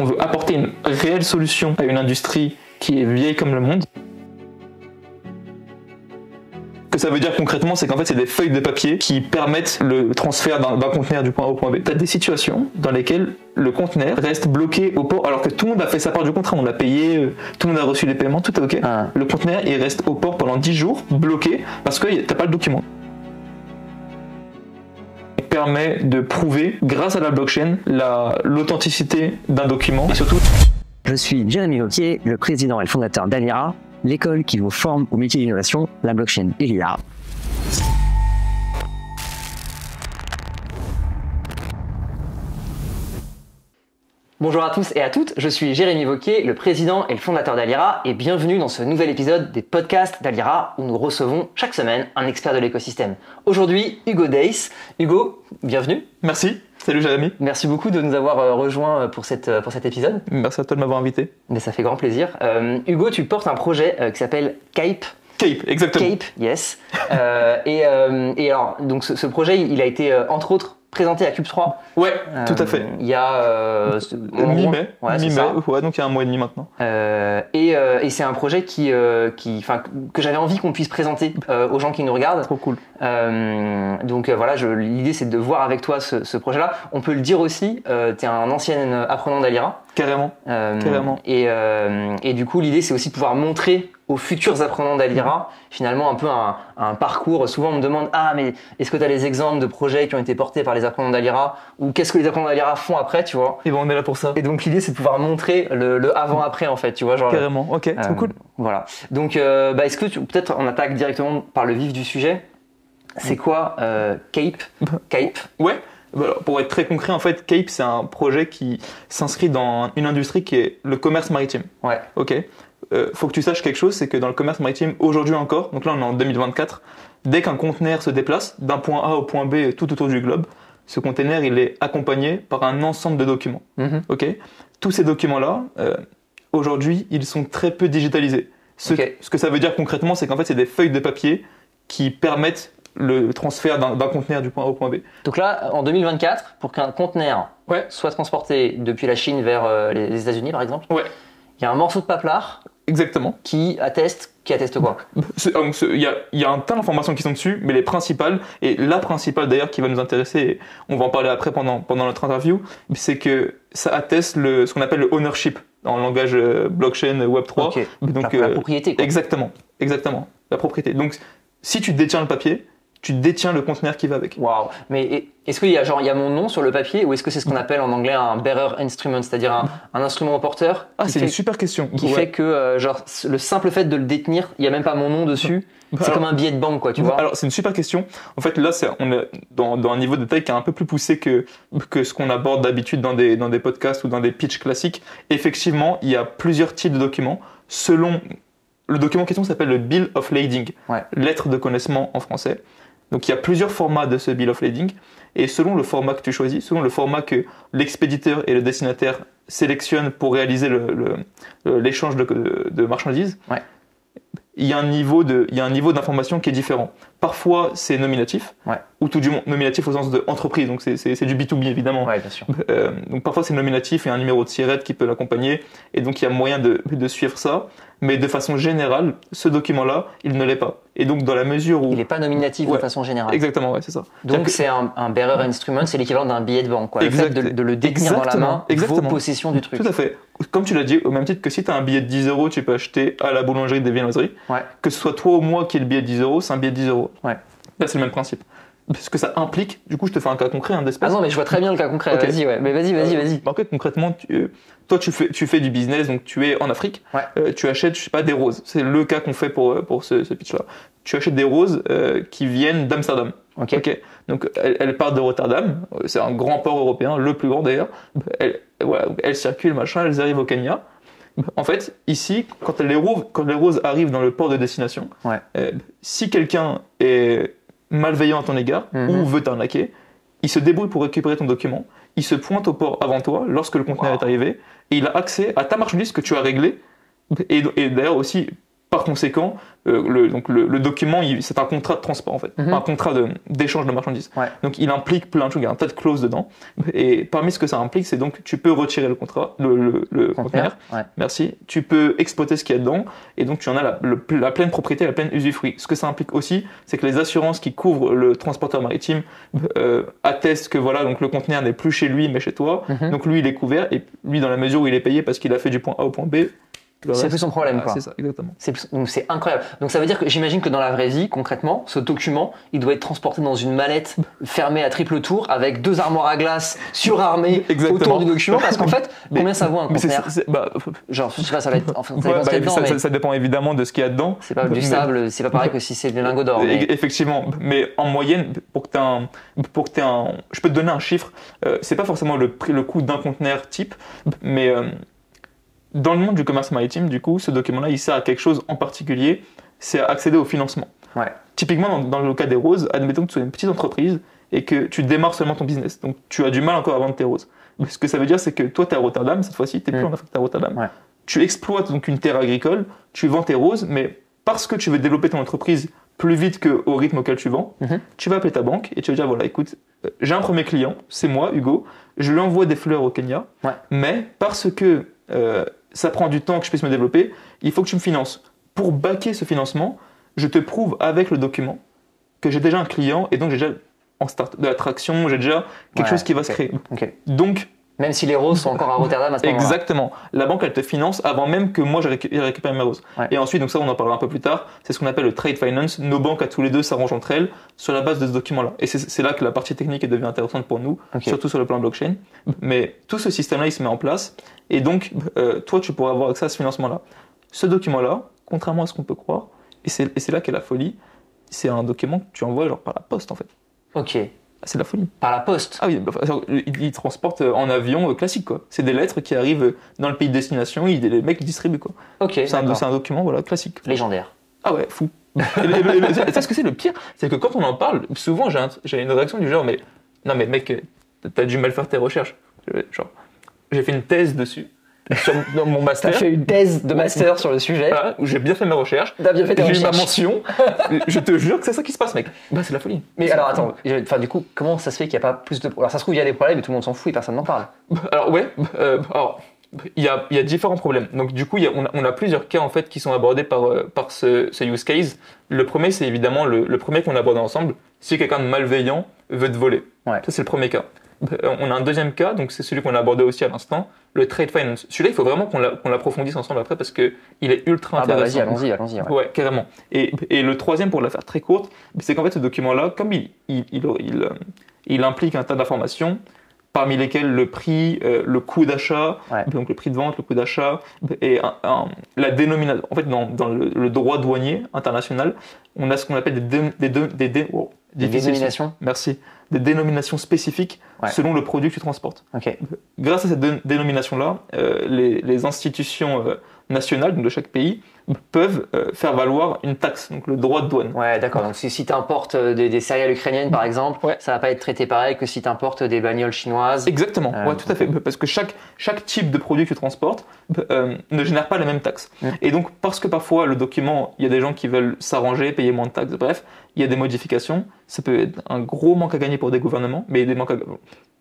On veut apporter une réelle solution à une industrie qui est vieille comme le monde. Ce que ça veut dire concrètement, c'est qu'en fait, c'est des feuilles de papier qui permettent le transfert d'un conteneur du point A au point B. Tu as des situations dans lesquelles le conteneur reste bloqué au port alors que tout le monde a fait sa part du contrat, on l'a payé, tout le monde a reçu les paiements, tout est ok. Le conteneur, il reste au port pendant 10 jours, bloqué, parce que t'as pas le document. Il permet de prouver, grâce à la blockchain, l'authenticité d'un document et surtout... Je suis Jérémy Wauquiez, le président et le fondateur d'Alira, l'école qui vous forme au métier d'innovation, la blockchain et l'IA. Bonjour à tous et à toutes, je suis Jérémy Wauquiez, le président et le fondateur d'Alira, et bienvenue dans ce nouvel épisode des podcasts d'Alira où nous recevons chaque semaine un expert de l'écosystème. Aujourd'hui, Hugo Deys. Hugo, bienvenue. Merci. Salut Jérémy. Merci beaucoup de nous avoir rejoints pour cet épisode. Merci à toi de m'avoir invité. Mais ça fait grand plaisir. Hugo, tu portes un projet qui s'appelle Cape. Cape, exactement. Cape, yes. Et alors, donc ce projet, il a été entre autres présenté à Cube 3. Ouais, tout à fait. Il y a mi-mai, ouais, donc il y a un mois et demi maintenant. Et c'est un projet que j'avais envie qu'on puisse présenter aux gens qui nous regardent. Trop cool. Donc voilà, l'idée c'est de voir avec toi ce projet-là. On peut le dire aussi, tu es un ancien apprenant d'Alira. Carrément. Carrément. Et du coup, l'idée c'est aussi de pouvoir montrer aux futurs apprenants d'Alira, finalement un peu un parcours. Souvent on me demande « Ah, mais est-ce que tu as les exemples de projets qui ont été portés par les apprenants d'Alira ?» ou « Qu'est-ce que les apprenants d'Alira font après ?» tu vois. Et bon, on est là pour ça. Et donc l'idée c'est de pouvoir montrer le avant-après en fait, tu vois. Genre, carrément, ok, trop cool. Voilà. Donc est-ce que peut-être on attaque directement par le vif du sujet. C'est quoi Cape? Ouais. Alors, pour être très concret, en fait, Cape, c'est un projet qui s'inscrit dans une industrie qui est le commerce maritime. Ouais. Ok. Faut que tu saches quelque chose, c'est que dans le commerce maritime, aujourd'hui encore, donc là on est en 2024, dès qu'un conteneur se déplace d'un point A au point B tout autour du globe, ce conteneur il est accompagné par un ensemble de documents. Ok. Tous ces documents-là, aujourd'hui, ils sont très peu digitalisés. Ce que ça veut dire concrètement, c'est qu'en fait, c'est des feuilles de papier qui permettent le transfert d'un conteneur du point A au point B. Donc là, en 2024, pour qu'un conteneur soit transporté depuis la Chine vers les États-Unis, par exemple, il y a un morceau de paplard. Exactement. Qui atteste quoi? Il y a un tas d'informations qui sont dessus, mais les principales, et la principale d'ailleurs qui va nous intéresser, et on va en parler après pendant notre interview, c'est que ça atteste ce qu'on appelle le ownership dans le langage blockchain Web3. Okay. Donc, la propriété. Quoi. Exactement, la propriété. Donc si tu détiens le papier, tu détiens le conteneur qui va avec. Waouh. Mais est-ce qu'il y a mon nom sur le papier ou est-ce que c'est ce qu'on appelle en anglais un bearer instrument, c'est-à-dire un instrument porteur? C'est une super question. Qui fait que le simple fait de le détenir, il n'y a même pas mon nom dessus. C'est comme un billet de banque, quoi, tu vois. Alors c'est une super question. En fait là, on est dans un niveau de détail qui est un peu plus poussé que ce qu'on aborde d'habitude dans des podcasts ou dans des pitchs classiques. Effectivement, il y a plusieurs types de documents selon. Le document en question s'appelle le Bill of Lading, lettre de connaissement en français. Donc il y a plusieurs formats de ce Bill of Lading et selon le format que tu choisis, selon le format que l'expéditeur et le destinataire sélectionnent pour réaliser l'échange de marchandises, il y a un niveau d'information qui est différent. Parfois c'est nominatif, ou tout du moins nominatif au sens de entreprise, donc c'est du B2B évidemment. Ouais, bien sûr. Donc parfois c'est nominatif et un numéro de SIRET qui peut l'accompagner et donc il y a moyen de suivre ça. Mais de façon générale, ce document-là, il ne l'est pas. Et donc, dans la mesure où... Il n'est pas nominatif de façon générale. Exactement, c'est ça. Donc, c'est un bearer instrument, c'est l'équivalent d'un billet de banque. Quoi. Le fait de le détenir dans la main vaut possession du truc. Tout à fait. Comme tu l'as dit, au même titre que si tu as un billet de 10 €, tu peux acheter à la boulangerie des viennoiseries. Que ce soit toi ou moi qui ait le billet de 10 €, c'est un billet de 10 €. Là, c'est le même principe. Ce que ça implique, du coup, je te fais un cas concret, d'espèce. Ah non, mais je vois très bien le cas concret. Okay. Vas-y, mais vas-y. En fait, concrètement, toi, tu fais du business, donc tu es en Afrique. Tu achètes, je sais pas, des roses. C'est le cas qu'on fait pour ce pitch-là. Tu achètes des roses qui viennent d'Amsterdam. Ok. Donc, elles partent de Rotterdam. C'est un grand port européen, le plus grand d'ailleurs. Elles circulent, machin. Elles arrivent au Kenya. En fait, ici, quand les roses arrivent dans le port de destination, si quelqu'un est malveillant à ton égard ou veut t'arnaquer, il se débrouille pour récupérer ton document, il se pointe au port avant toi lorsque le conteneur est arrivé et il a accès à ta marchandise que tu as réglée et d'ailleurs aussi Par conséquent, donc le document, c'est un contrat de transport en fait, un contrat d'échange de marchandises. Ouais. Donc il implique plein de choses, il y a un tas de clauses dedans. Et parmi ce que ça implique, c'est donc tu peux retirer le contrat, le conteneur. Ouais. Merci. Tu peux exploiter ce qu'il y a dedans, et donc tu en as la pleine propriété, la pleine usufruit. Ce que ça implique aussi, c'est que les assurances qui couvrent le transporteur maritime attestent que voilà, donc le conteneur n'est plus chez lui, mais chez toi. Donc lui, il est couvert, et lui, dans la mesure où il est payé parce qu'il a fait du point A au point B. C'est plus son problème, quoi. C'est ça, exactement. Donc c'est incroyable. Donc ça veut dire que j'imagine que dans la vraie vie, concrètement, ce document, il doit être transporté dans une mallette fermée à triple tour avec 2 armoires à glace surarmées autour du document. Parce qu'en fait, combien ça vaut un conteneur? Genre, je sais pas, ça va être. Enfin, ça dépend évidemment de ce qu'il y a dedans. C'est pas du sable, c'est pas pareil que si c'est des lingots d'or. Mais... Effectivement, mais en moyenne, pour que tu aies un. Je peux te donner un chiffre. C'est pas forcément le coût d'un conteneur type, mais. Dans le monde du commerce maritime, du coup, ce document-là, il sert à quelque chose en particulier, c'est à accéder au financement. Ouais. Typiquement, dans le cas des roses, admettons que tu sois une petite entreprise et que tu démarres seulement ton business. Donc, tu as du mal encore à vendre tes roses. Ce que ça veut dire, c'est que toi, tu es à Rotterdam, cette fois-ci, tu n'es plus en Afrique, tu es à Rotterdam. Ouais. Tu exploites donc une terre agricole, tu vends tes roses, mais parce que tu veux développer ton entreprise plus vite qu'au rythme auquel tu vends, tu vas appeler ta banque et tu vas dire, voilà, écoute, j'ai un premier client, c'est moi, Hugo, je lui envoie des fleurs au Kenya, mais parce que ça prend du temps que je puisse me développer, il faut que tu me finances. Pour backer ce financement, je te prouve avec le document que j'ai déjà un client et donc j'ai déjà en start de l'attraction, j'ai déjà quelque chose qui va se créer. Donc, même si les roses sont encore à Rotterdam à ce moment-là. Exactement. La banque, elle te finance avant même que moi je récupère mes roses. Et ensuite, donc ça, on en parlera un peu plus tard, c'est ce qu'on appelle le trade finance. Nos banques, à tous les deux, s'arrangent entre elles sur la base de ce document-là. Et c'est là que la partie technique devient intéressante pour nous, surtout sur le plan blockchain. Mais tout ce système-là, il se met en place. Et donc, toi, tu pourras avoir accès à ce financement-là. Ce document-là, contrairement à ce qu'on peut croire, et c'est là qu'est la folie, c'est un document que tu envoies genre par la poste, en fait. Ok. C'est de la folie. Par la poste? Ah oui, ils transportent en avion classique, quoi. C'est des lettres qui arrivent dans le pays de destination, les mecs distribuent, quoi. Ok. C'est un document, voilà, classique. Légendaire. Ah ouais, fou. Tu sais ce que c'est le pire? C'est que quand on en parle, souvent j'ai une réaction du genre, mais non mais mec, t'as dû mal faire tes recherches. Genre, j'ai fait une thèse dessus. Dans mon master. T'as fait une thèse de master sur le sujet. Voilà, où j'ai bien fait mes recherches. T'as bien fait tes recherches. J'ai eu ma mention. Je te jure que c'est ça qui se passe, mec. Bah, c'est la folie. Mais alors, attends, du coup, comment ça se fait qu'il n'y a pas plus de... Alors, ça se trouve, il y a des problèmes et tout le monde s'en fout et personne n'en parle. Alors, ouais. Il y a différents problèmes. Donc, du coup, on a plusieurs cas, en fait, qui sont abordés par ce use case. Le premier, c'est évidemment le premier qu'on aborde ensemble. Si quelqu'un de malveillant veut te voler. Ouais. Ça, c'est le premier cas. On a un deuxième cas, donc c'est celui qu'on a abordé aussi à l'instant, le trade finance. Celui-là, il faut vraiment qu'on l'approfondisse ensemble après parce qu'il est ultra intéressant. Allons-y. Ouais, carrément. Et le troisième, pour la faire très courte, c'est qu'en fait, ce document-là, comme il implique un tas d'informations, parmi lesquelles le prix, le coût d'achat, donc le prix de vente, le coût d'achat, et la dénomination. En fait, dans le droit douanier international, on a ce qu'on appelle des dénominations. Merci. Des dénominations spécifiques selon le produit que tu transportes. Grâce à cette dénomination-là, les institutions nationales donc de chaque pays peuvent faire valoir une taxe, donc le droit de douane. Ouais, d'accord. Donc si tu importes des céréales ukrainiennes, par exemple, ça va pas être traité pareil que si tu importes des bagnoles chinoises. Exactement, ouais, tout à fait. Parce que chaque type de produit que tu transportes ne génère pas la même taxe. Et donc, parce que parfois, le document, il y a des gens qui veulent s'arranger, payer moins de taxes, bref, il y a des modifications. Ça peut être un gros manque à gagner pour des gouvernements, mais des manques à gagner.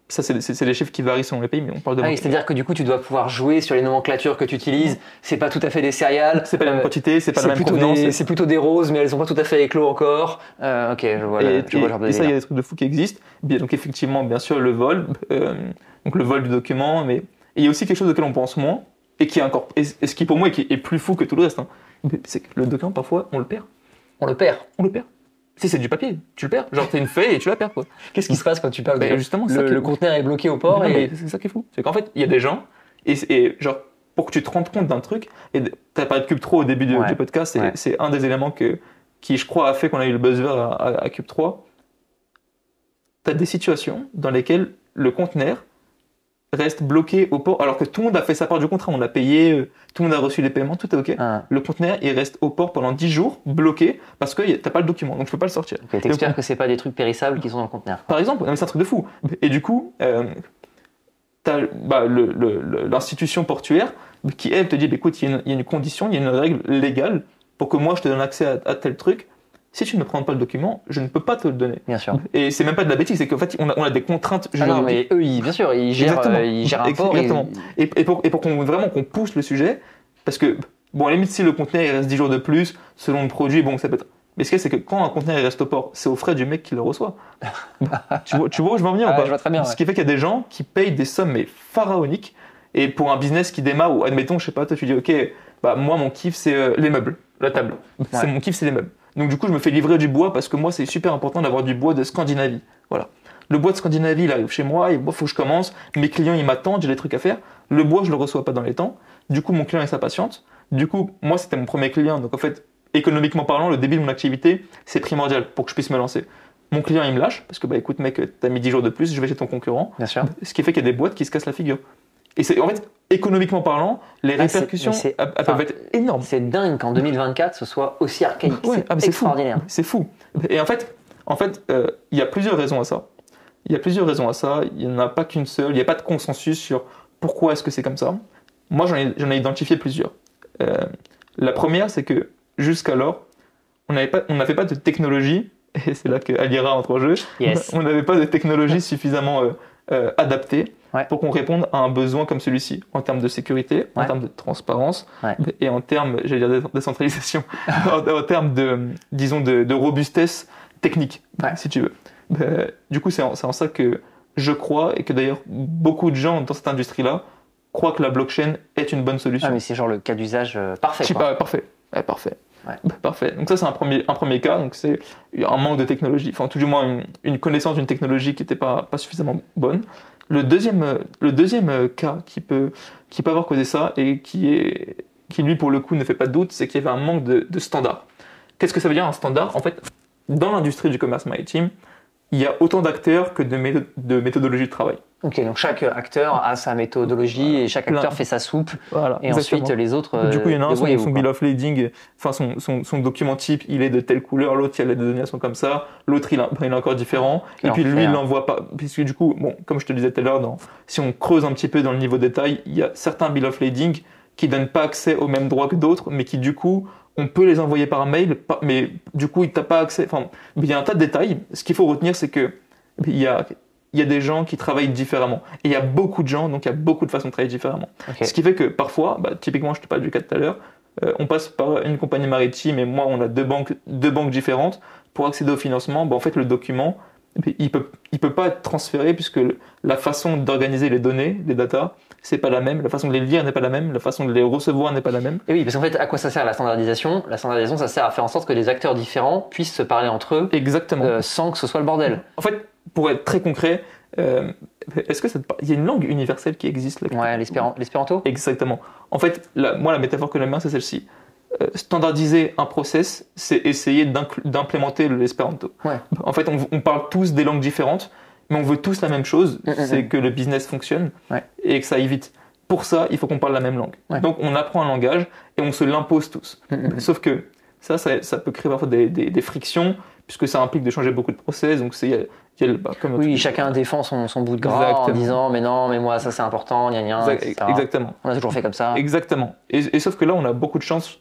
Ça, c'est les chiffres qui varient selon les pays, mais on parle de... c'est-à-dire que du coup, tu dois pouvoir jouer sur les nomenclatures que tu utilises. C'est pas tout à fait des céréales. C'est pas la même quantité, c'est pas la même provenance. C'est plutôt des roses, mais elles sont pas tout à fait éclos encore. Ok, je vois le genre de Et ça, il y a des trucs de fou qui existent. Donc effectivement, bien sûr, le vol, donc le vol du document, mais il y a aussi quelque chose auquel on pense moins, et qui est encore, et ce qui pour moi est plus fou que tout le reste, hein. C'est que le document, parfois, on le perd. On le perd. Si c'est du papier, tu le perds. Genre, t'as une feuille et tu la perds, quoi. Qu'est-ce qui se passe quand tu perds justement, le conteneur est bloqué au port c'est ça qui est fou. C'est qu'en fait, il y a des gens, et genre, pour que tu te rendes compte d'un truc, et t'as parlé de Cube 3 au début du podcast, c'est un des éléments qui, je crois, a fait qu'on a eu le buzz vert à Cube 3. T'as des situations dans lesquelles le conteneur reste bloqué au port, alors que tout le monde a fait sa part du contrat, on a payé, tout le monde a reçu les paiements, tout est ok. Le conteneur, il reste au port pendant 10 jours, bloqué, parce que t'as pas le document, donc tu peux pas le sortir. T'espères que c'est pas des trucs périssables qui sont dans le conteneur. Par exemple, c'est un truc de fou. Et du coup, t'as l'institution portuaire qui, elle, te dit, écoute, il y a une condition, il y a une règle légale pour que moi je te donne accès à tel truc. Si tu ne prends pas le document, je ne peux pas te le donner. Bien sûr. Et c'est même pas de la bêtise, c'est qu'en fait, on a des contraintes Ah juridiques. non, mais eux, bien sûr, ils gèrent un port. Exactement. Et pour qu'on pousse le sujet, parce que, bon, à la limite, si le conteneur il reste 10 jours de plus, selon le produit, bon, ça peut être. Mais ce qu'il y a, c'est que quand un conteneur il reste au port, c'est aux frais du mec qui le reçoit. tu vois où je veux en venir ou pas? Je vois très bien. Ce qui fait qu'il y a des gens qui payent des sommes mais pharaoniques. Et pour un business qui démarre, ou admettons, je sais pas, toi tu dis, ok, bah moi mon kiff c'est les meubles, la table. C'est mon kiff, c'est les meubles. Donc du coup, je me fais livrer du bois parce que moi, c'est super important d'avoir du bois de Scandinavie. Voilà. Le bois de Scandinavie, il arrive chez moi, il faut que je commence. Mes clients, ils m'attendent, j'ai des trucs à faire. Le bois, je le reçois pas dans les temps. Du coup, mon client, il s'impatiente. Du coup, moi, c'était mon premier client. Donc en fait, économiquement parlant, le début de mon activité, c'est primordial pour que je puisse me lancer. Mon client, il me lâche parce que, bah écoute, mec, t'as mis 10 jours de plus, je vais chez ton concurrent. Bien sûr. Ce qui fait qu'il y a des boîtes qui se cassent la figure. Et c'est en fait, économiquement parlant, les répercussions peuvent être énormes. C'est dingue qu'en 2024, ce soit aussi archaïque. C'est extraordinaire. C'est fou. Et en fait, il y a plusieurs raisons à ça. Il n'y en a pas qu'une seule. Il n'y a pas de consensus sur pourquoi est-ce que c'est comme ça. Moi, j'en ai identifié plusieurs. La première, c'est que jusqu'alors, on n'avait pas de technologie, et c'est là que Alira entre en jeu. Yes. On n'avait pas de technologie suffisamment adaptée pour qu'on réponde à un besoin comme celui-ci, en termes de sécurité, en termes de transparence, et en termes, j'allais dire, de décentralisation, en termes de robustesse technique, si tu veux. Du coup, c'est en ça que je crois, et que d'ailleurs, beaucoup de gens dans cette industrie-là croient que la blockchain est une bonne solution. Ah, mais c'est genre le cas d'usage parfait. Parfait. Parfait. Donc ça, c'est un premier cas. Donc c'est un manque de technologie, enfin tout du moins une connaissance d'une technologie qui n'était pas suffisamment bonne. Le deuxième cas qui peut avoir causé ça et qui lui pour le coup ne fait pas de doute, c'est qu'il y avait un manque de standards. Qu'est-ce que ça veut dire un standard? En fait, dans l'industrie du commerce maritime, il y a autant d'acteurs que de méthodologies de travail. Ok, donc chaque acteur a sa méthodologie et chaque acteur fait sa soupe. Voilà, et ensuite les autres. Du coup, il y en a un, son bill of lading, enfin son document type, il est de telle couleur, l'autre, il y a les dénominations comme ça, l'autre, il est encore différent. Et puis lui, il l'envoie pas. Puisque du coup, bon, comme je te le disais tout à l'heure, si on creuse un petit peu dans le niveau détail, il y a certains bill of lading qui donnent pas accès aux mêmes droits que d'autres, mais qui du coup, on peut les envoyer par mail, mais du coup, tu n'as pas accès. Enfin, il y a un tas de détails. Ce qu'il faut retenir, c'est que il y a des gens qui travaillent différemment. Et il y a beaucoup de gens, donc il y a beaucoup de façons de travailler différemment. Okay. Ce qui fait que parfois, typiquement, je te parle du cas tout à l'heure, on passe par une compagnie maritime et moi, on a deux banques différentes. Pour accéder au financement, en fait, le document, il peut pas être transféré puisque la façon d'organiser les données, les datas, c'est pas la même, la façon de les lire n'est pas la même, la façon de les recevoir n'est pas la même. Et oui, parce qu'en fait, à quoi ça sert la standardisation? La standardisation, ça sert à faire en sorte que les acteurs différents puissent se parler entre eux. Exactement. Sans que ce soit le bordel. En fait, pour être très concret, est-ce que il y a une langue universelle qui existe là? Ouais, l'espéranto. Exactement. En fait, moi, la métaphore que j'aime bien, c'est celle-ci. Standardiser un process, c'est essayer d'implémenter l'espéranto. Ouais. En fait, on parle tous des langues différentes, mais on veut tous la même chose, c'est que le business fonctionne et que ça aille vite. Pour ça, il faut qu'on parle la même langue. Ouais. Donc, on apprend un langage et on se l'impose tous. Sauf que ça peut créer parfois des frictions, puisque ça implique de changer beaucoup de process. Donc, chacun défend son bout de gras en disant mais non, mais moi, ça c'est important, gna gna, etc. Exactement. On a toujours fait comme ça. Exactement. Et sauf que là, on a beaucoup de chance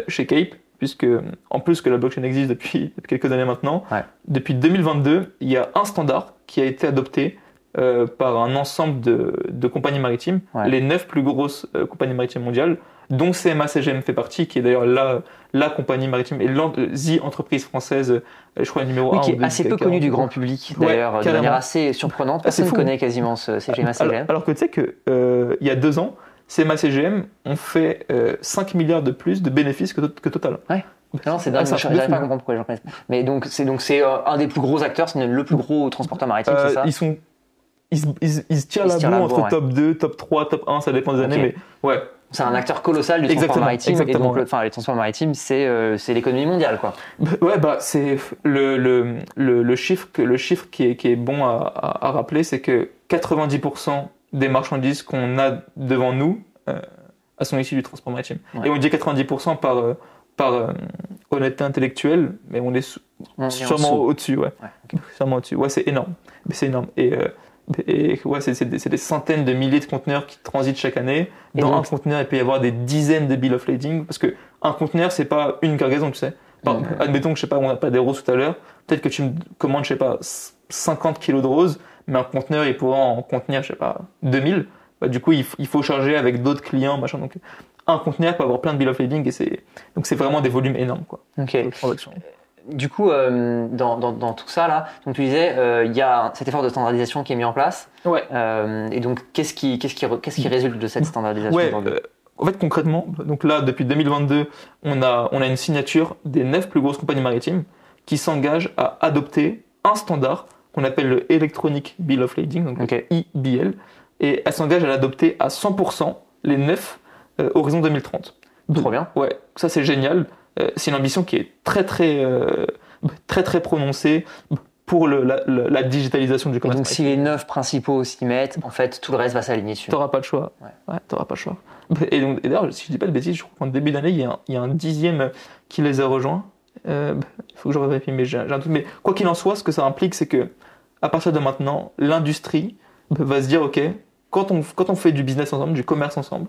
chez Cape, puisque en plus que la blockchain existe depuis quelques années maintenant, depuis 2022, il y a un standard qui a été adopté par un ensemble de compagnies maritimes, les 9 plus grosses compagnies maritimes mondiales, dont CMA-CGM fait partie, qui est d'ailleurs la compagnie maritime et the entreprise française, je crois, numéro 1. Qui est assez peu connue du grand public, d'ailleurs, de manière assez surprenante. Personne ne connaît quasiment ce CMA-CGM. Alors que tu sais qu'il y a 2 ans, CMA-CGM ont fait 5 milliards de plus de bénéfices que Total. Ouais. Non, c'est dingue, j'arrive pas à comprendre pourquoi les gens connaissent. Mais donc c'est un des plus gros acteurs, c'est le plus gros transporteur maritime, c'est ça? Ils se tirent la bourre entre top 2, top 3, top 1, ça dépend des années, mais ouais. C'est un acteur colossal du transport maritime. Exactement. Et donc, les transports maritimes, c'est l'économie mondiale, quoi. C'est le chiffre qui est bon à rappeler, c'est que 90% des marchandises qu'on a devant nous sont issues du transport maritime. Ouais. Et on dit 90% par honnêteté intellectuelle, mais on est sûrement au-dessus, Sûrement au-dessus. Ouais, c'est énorme. C'est énorme. Et ouais, c'est des centaines de milliers de conteneurs qui transitent chaque année. Et Dans donc- un conteneur, il peut y avoir des dizaines de bill of lading, parce que un conteneur, c'est pas une cargaison, tu sais. Admettons que, je sais pas, on n'a pas des roses tout à l'heure, peut-être que tu me commandes, je sais pas, 50 kilos de roses, mais un conteneur, il pourra en contenir, je sais pas, 2000. Bah, du coup, il faut charger avec d'autres clients, machin. Donc, un conteneur peut avoir plein de bill of lading, donc c'est vraiment des volumes énormes, quoi. Ok. De transactions. Du coup, dans tout ça là, donc tu disais, il y a cet effort de standardisation qui est mis en place. Ouais. Et donc, qu'est-ce qui résulte de cette standardisation Ouais, aujourd'hui en fait, concrètement, donc là, depuis 2022, on a une signature des 9 plus grosses compagnies maritimes qui s'engagent à adopter un standard qu'on appelle le Electronic Bill of Lading, donc Ok. le EBL, et elles s'engagent à l'adopter à 100%, les 9, horizon 2030. Trop bien. Ouais, ça c'est génial. C'est une ambition qui est très prononcée pour la digitalisation du Et commerce. donc, si les 9 principaux s'y mettent, en fait, tout le reste va s'aligner dessus. T'auras pas le choix. Ouais. T'auras pas le choix. Et d'ailleurs, si je dis pas de bêtises, je crois qu'en début d'année, il y a un 10e qui les a rejoints. Il faut que je vérifie, mais j'ai un doute. Mais quoi qu'il en soit, ce que ça implique, c'est que à partir de maintenant, l'industrie va se dire, ok, quand on fait du business ensemble, du commerce ensemble,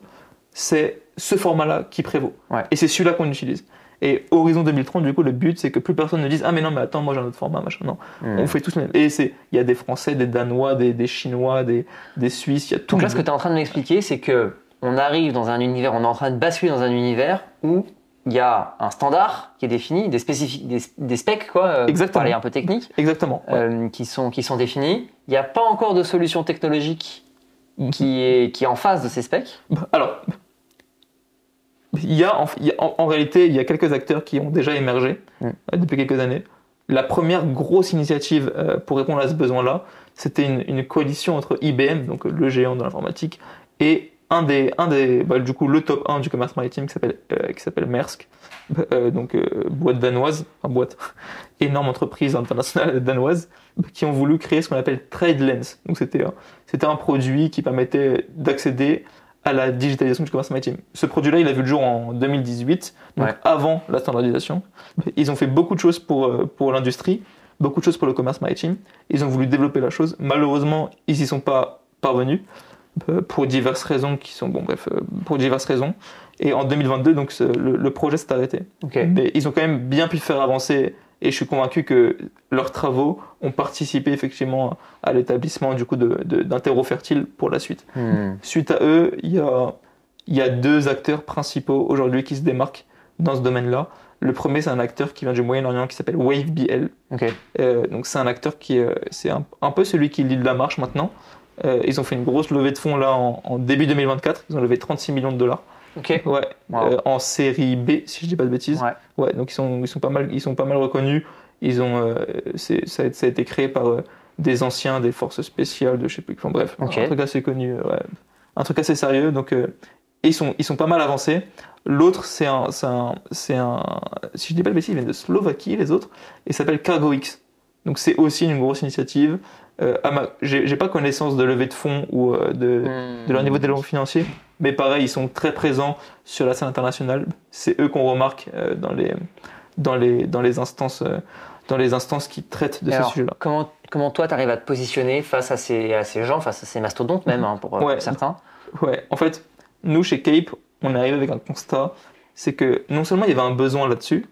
c'est ce format-là qui prévaut. Ouais. Et c'est celui-là qu'on utilise. Et Horizon 2030, du coup, le but, c'est que plus personne ne dise, ah mais non, mais attends, moi j'ai un autre format, machin. Non, on fait tous le même. Et il y a des Français, des Danois, des Chinois, des Suisses, il y a tout. Donc là, ce que tu es en train de m'expliquer, c'est que on arrive dans un univers, on est en train de basculer dans un univers où il y a un standard qui est défini, des specs, quoi, pour Exactement. parler un peu technique, Exactement. Ouais. qui sont définis. Il n'y a pas encore de solution technologique qui est en phase de ces specs. Alors, en réalité, il y a quelques acteurs qui ont déjà émergé depuis quelques années. La première grosse initiative pour répondre à ce besoin-là, c'était une coalition entre IBM, donc le géant de l'informatique, et du coup, le top 1 du commerce maritime qui s'appelle Maersk, boîte danoise, énorme entreprise internationale danoise, qui ont voulu créer ce qu'on appelle TradeLens. Donc c'était un produit qui permettait d'accéder à la digitalisation du commerce maritime. Ce produit-là, il a vu le jour en 2018, donc avant la standardisation. Ils ont fait beaucoup de choses pour l'industrie, beaucoup de choses pour le commerce maritime. Ils ont voulu développer la chose. Malheureusement, ils n'y sont pas parvenus pour diverses raisons pour diverses raisons. Et en 2022, donc le projet s'est arrêté. Okay. Mais ils ont quand même bien pu faire avancer. Et je suis convaincu que leurs travaux ont participé effectivement à l'établissement du coup d'un terreau fertile pour la suite. Suite à eux, il y a deux acteurs principaux aujourd'hui qui se démarquent dans ce domaine-là. Le premier, c'est un acteur qui vient du Moyen-Orient qui s'appelle WaveBL. Okay. Donc c'est un acteur c'est un peu celui qui lead la marche maintenant. Ils ont fait une grosse levée de fonds là en début 2024. Ils ont levé 36 millions de dollars. Ok. Ouais. Wow. En série B, si je dis pas de bêtises. Ouais. Donc ils sont pas mal reconnus. Ça a été créé par des anciens des forces spéciales de je sais plus. Enfin bref, un truc assez connu, un truc assez sérieux. Donc ils sont pas mal avancés. L'autre, c'est un, si je dis pas de bêtises, ils viennent de Slovaquie les autres, et s'appelle CargoX. Donc c'est aussi une grosse initiative. J'ai pas connaissance de levée de fonds ou de leur niveau de développement financier, mais pareil, ils sont très présents sur la scène internationale. C'est eux qu'on remarque dans les instances qui traitent de ce sujet-là. Comment toi, tu arrives à te positionner face à ces gens, face à ces mastodontes même, pour certains? Ouais, en fait, nous, chez Cape, on est arrivé avec un constat, c'est que non seulement il y avait un besoin là-dessus,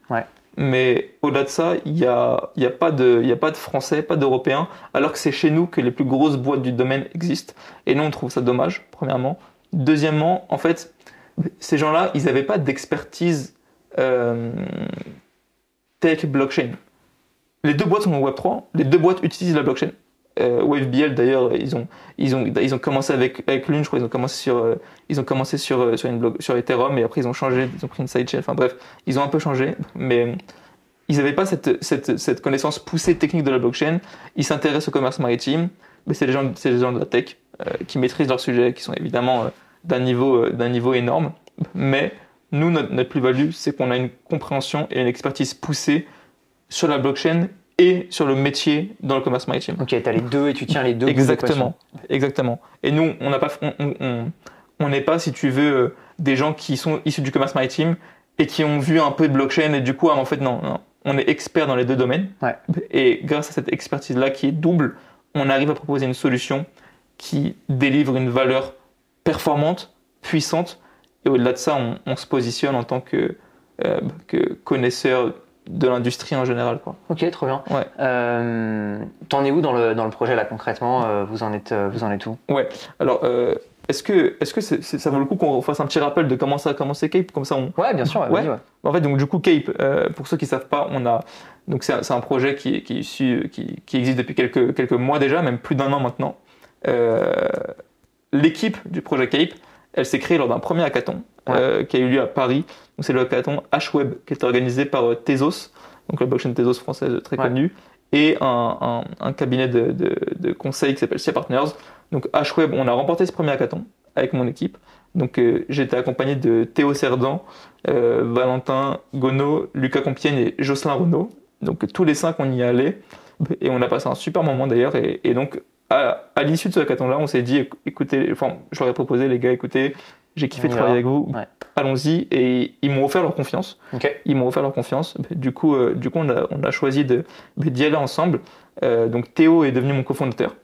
mais au-delà de ça, il y a pas de Français, pas d'Européens, alors que c'est chez nous que les plus grosses boîtes du domaine existent. Et nous, on trouve ça dommage, premièrement. Deuxièmement, en fait, ces gens-là, ils n'avaient pas d'expertise tech blockchain. Les deux boîtes sont en Web3, les deux boîtes utilisent la blockchain. WaveBL d'ailleurs, ils ont commencé avec l'une, je crois, ils ont commencé sur Ethereum, et après ils ont changé, ils ont pris une sidechain, enfin bref, ils ont un peu changé, mais ils n'avaient pas cette connaissance poussée technique de la blockchain. Ils s'intéressent au commerce maritime, mais c'est les gens de la tech qui maîtrisent leur sujet, qui sont évidemment d'un niveau énorme, mais nous, notre plus-value, c'est qu'on a une compréhension et une expertise poussée sur la blockchain et sur le métier dans le commerce maritime. Ok, tu as les deux et tu tiens les deux. Exactement. Et nous, on n'est pas, si tu veux, des gens qui sont issus du commerce maritime et qui ont vu un peu de blockchain et du coup, en fait, non. On est experts dans les deux domaines. Et grâce à cette expertise-là qui est double, on arrive à proposer une solution qui délivre une valeur performante, puissante. Et au-delà de ça, on se positionne en tant que connaisseur de l'industrie en général, quoi. Ok, trop bien. Ouais. T'en es où dans le projet là concrètement vous en êtes où? Ouais. Alors, est-ce que ça vaut le coup qu'on fasse un petit rappel de comment ça a commencé Cape, comme ça on... Ouais, bien sûr. Ouais. Vas-y, ouais. En fait, donc du coup Cape, pour ceux qui savent pas, donc c'est un projet qui existe depuis quelques mois déjà, même plus d'1 an maintenant. L'équipe du projet Cape, elle s'est créée lors d'un premier hackathon qui a eu lieu à Paris. Donc c'est le hackathon HWeb qui est organisé par Tezos, donc la blockchain Tezos française très connue, et un cabinet de conseil qui s'appelle SIA Partners. Donc HWeb, on a remporté ce premier hackathon avec mon équipe. Donc j'ai été accompagné de Théo Cerdan, Valentin Gonneau, Lucas Compiègne et Jocelyn Renaud. Donc tous les 5 on y est allés et on a passé un super moment d'ailleurs. Et donc à l'issue de ce hackathon-là, on s'est dit, écoutez, enfin, je leur ai proposé, les gars, écoutez, j'ai kiffé travailler avec vous, allons-y. Et ils m'ont offert leur confiance. Ils m'ont offert leur confiance. Du coup, on a choisi d'y aller ensemble. Donc Théo est devenu mon cofondateur.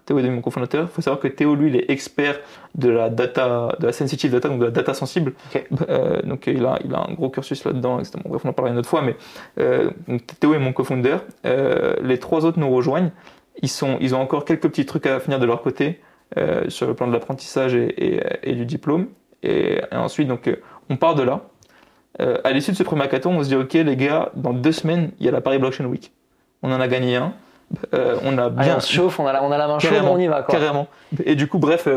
Théo est devenu mon cofondateur. Il faut savoir que Théo, lui, il est expert de la data, de la sensitive data, donc de la data sensible. Donc il a un gros cursus là-dedans, etc. Bref, on en parlera une autre fois. Mais donc, Théo est mon cofondateur. Les 3 autres nous rejoignent. Ils ont encore quelques petits trucs à finir de leur côté sur le plan de l'apprentissage et du diplôme. Et ensuite, donc, on part de là. À l'issue de ce premier hackathon, on se dit, OK, les gars, dans 2 semaines, il y a la Paris Blockchain Week. On en a gagné un. On a bien... on se chauffe, on a la main chaude, on y va, quoi. Carrément. Et du coup, bref,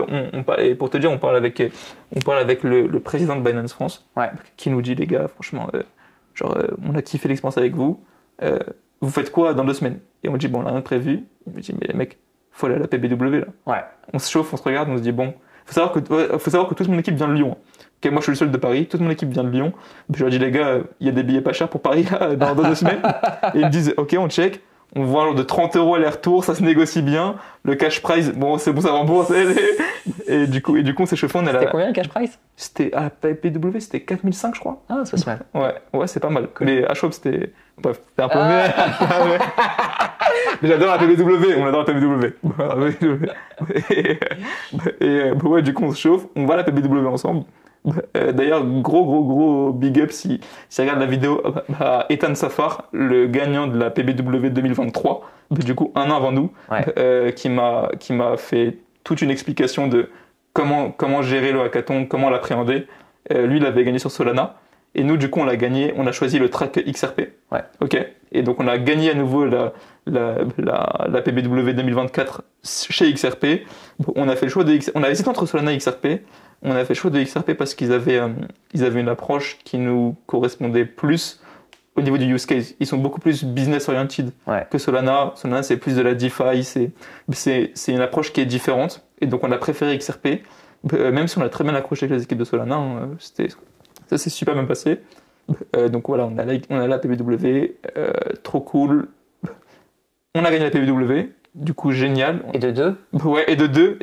et pour te dire, on parle avec le président de Binance France, qui nous dit, les gars, franchement, on a kiffé l'expérience avec vous. Vous faites quoi dans 2 semaines? Et on me dit, bon, on n'a rien de prévu. Il me dit, mais mec, faut aller à la PBW là. On se chauffe, on se regarde, on se dit, bon, faut savoir que toute mon équipe vient de Lyon. Okay, moi je suis le seul de Paris, toute mon équipe vient de Lyon. Je leur dis, les gars, il y a des billets pas chers pour Paris là, dans 2 semaines. Et ils me disent, ok, on check. On voit un genre de 30 € aller-retour, ça se négocie bien. Le cash price, bon, c'est bon, ça rembourse. Et du coup, on s'est chauffé. C'était combien le cash price? C'était à la PW, c'était 4005, je crois. Ah, c'est pas mal. Ouais, c'est pas mal. Cool. Les HWeb, c'était. Bref, c'était un peu mieux. Mais j'adore la PBW, on adore la PBW. Et ouais, du coup, on se chauffe, on va à la PBW ensemble. D'ailleurs, gros big up si regarde la vidéo à Ethan Safar, le gagnant de la PBW 2023, du coup 1 an avant nous, qui m'a fait toute une explication de comment gérer le hackathon, comment l'appréhender. Lui, il avait gagné sur Solana. Et nous, du coup, on l'a gagné, on a choisi le track XRP. Ok. Et donc, on a gagné à nouveau la PBW 2024 chez XRP. On a fait le choix on a hésité entre Solana et XRP. On a fait le choix de XRP parce qu'ils avaient une approche qui nous correspondait plus au niveau du use case. Ils sont beaucoup plus business oriented que Solana. Solana, c'est plus de la DeFi. C'est une approche qui est différente. Et donc, on a préféré XRP. Même si on a très bien accroché avec les équipes de Solana, ça s'est super bien passé. Donc voilà, on a la PBW, trop cool. On a gagné la PBW, du coup génial. Et de 2? Ouais, et de 2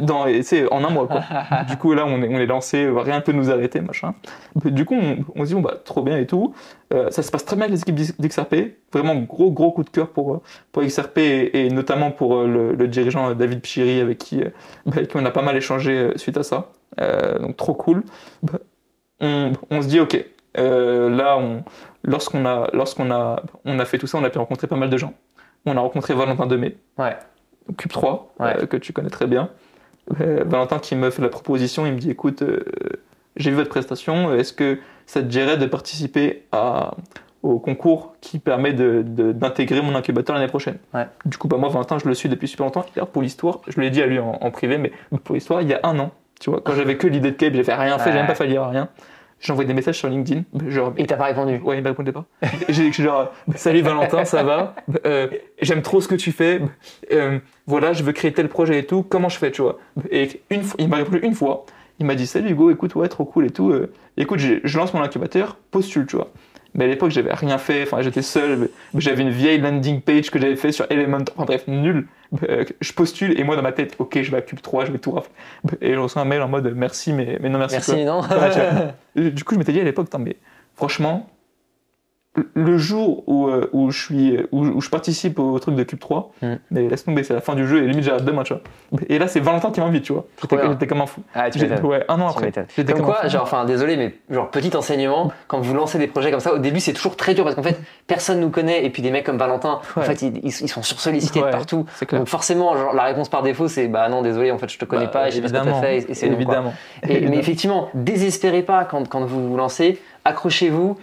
en 1 mois, quoi. Du coup là, on est lancé, rien ne peut nous arrêter, machin. Du coup, on se dit, trop bien et tout. Ça se passe très bien avec les équipes d'XRP. Vraiment gros coup de cœur pour XRP et notamment pour le dirigeant David Pchiri avec qui on a pas mal échangé suite à ça. Donc trop cool. On se dit, ok, là, lorsqu'on a fait tout ça, on a pu rencontrer pas mal de gens. On a rencontré Valentin Demey, Cube3, que tu connais très bien. Valentin qui me fait la proposition, il me dit, écoute, j'ai vu votre prestation, est-ce que ça te dirait de participer au concours qui permet d'intégrer mon incubateur l'année prochaine? Du coup, moi, Valentin, je le suis depuis super longtemps. Pour l'histoire, je l'ai dit à lui en privé, mais pour l'histoire, il y a 1 an. Tu vois, quand j'avais que l'idée de Cape, j'ai rien fait, j'ai même pas failli à rien. J'ai envoyé des messages sur LinkedIn. Il t'a pas répondu? Ouais, il me répondait pas. J'ai dit salut Valentin, ça va? J'aime trop ce que tu fais. Voilà, je veux créer tel projet et tout. Comment je fais, tu vois? Et il m'a répondu 1 fois. Il m'a dit salut Hugo, écoute, ouais, trop cool et tout. Écoute, je lance mon incubateur, postule, tu vois. Mais à l'époque, j'avais rien fait, enfin, j'étais seul, j'avais une vieille landing page que j'avais fait sur Element, enfin bref, nul. Je postule et moi dans ma tête, ok, je vais à Cube3, je vais tout rafler. Et je reçois un mail en mode merci, mais non merci. Merci, non. Du coup, je m'étais dit à l'époque, mais franchement, le jour où je participe au truc de Cube 3, mais laisse tomber, c'est la fin du jeu et limite j'ai hâte demain, tu vois. Et là, c'est Valentin qui m'invite, tu vois. J'étais comme un fou. Ah, tu m'étonnes. Ouais, un an après. J'étais comme quoi, genre, enfin, désolé, mais genre, petit enseignement, quand vous lancez des projets comme ça, au début, c'est toujours très dur parce qu'en fait, personne nous connaît et puis des mecs comme Valentin, en fait, ils sont sursollicités de partout. Donc, forcément, genre, la réponse par défaut, c'est bah non, désolé, en fait, je te connais pas et je sais pas ce que t'as fait et c'est évidemment. Mais effectivement, désespérez pas quand vous vous lancez. Accrochez-vous,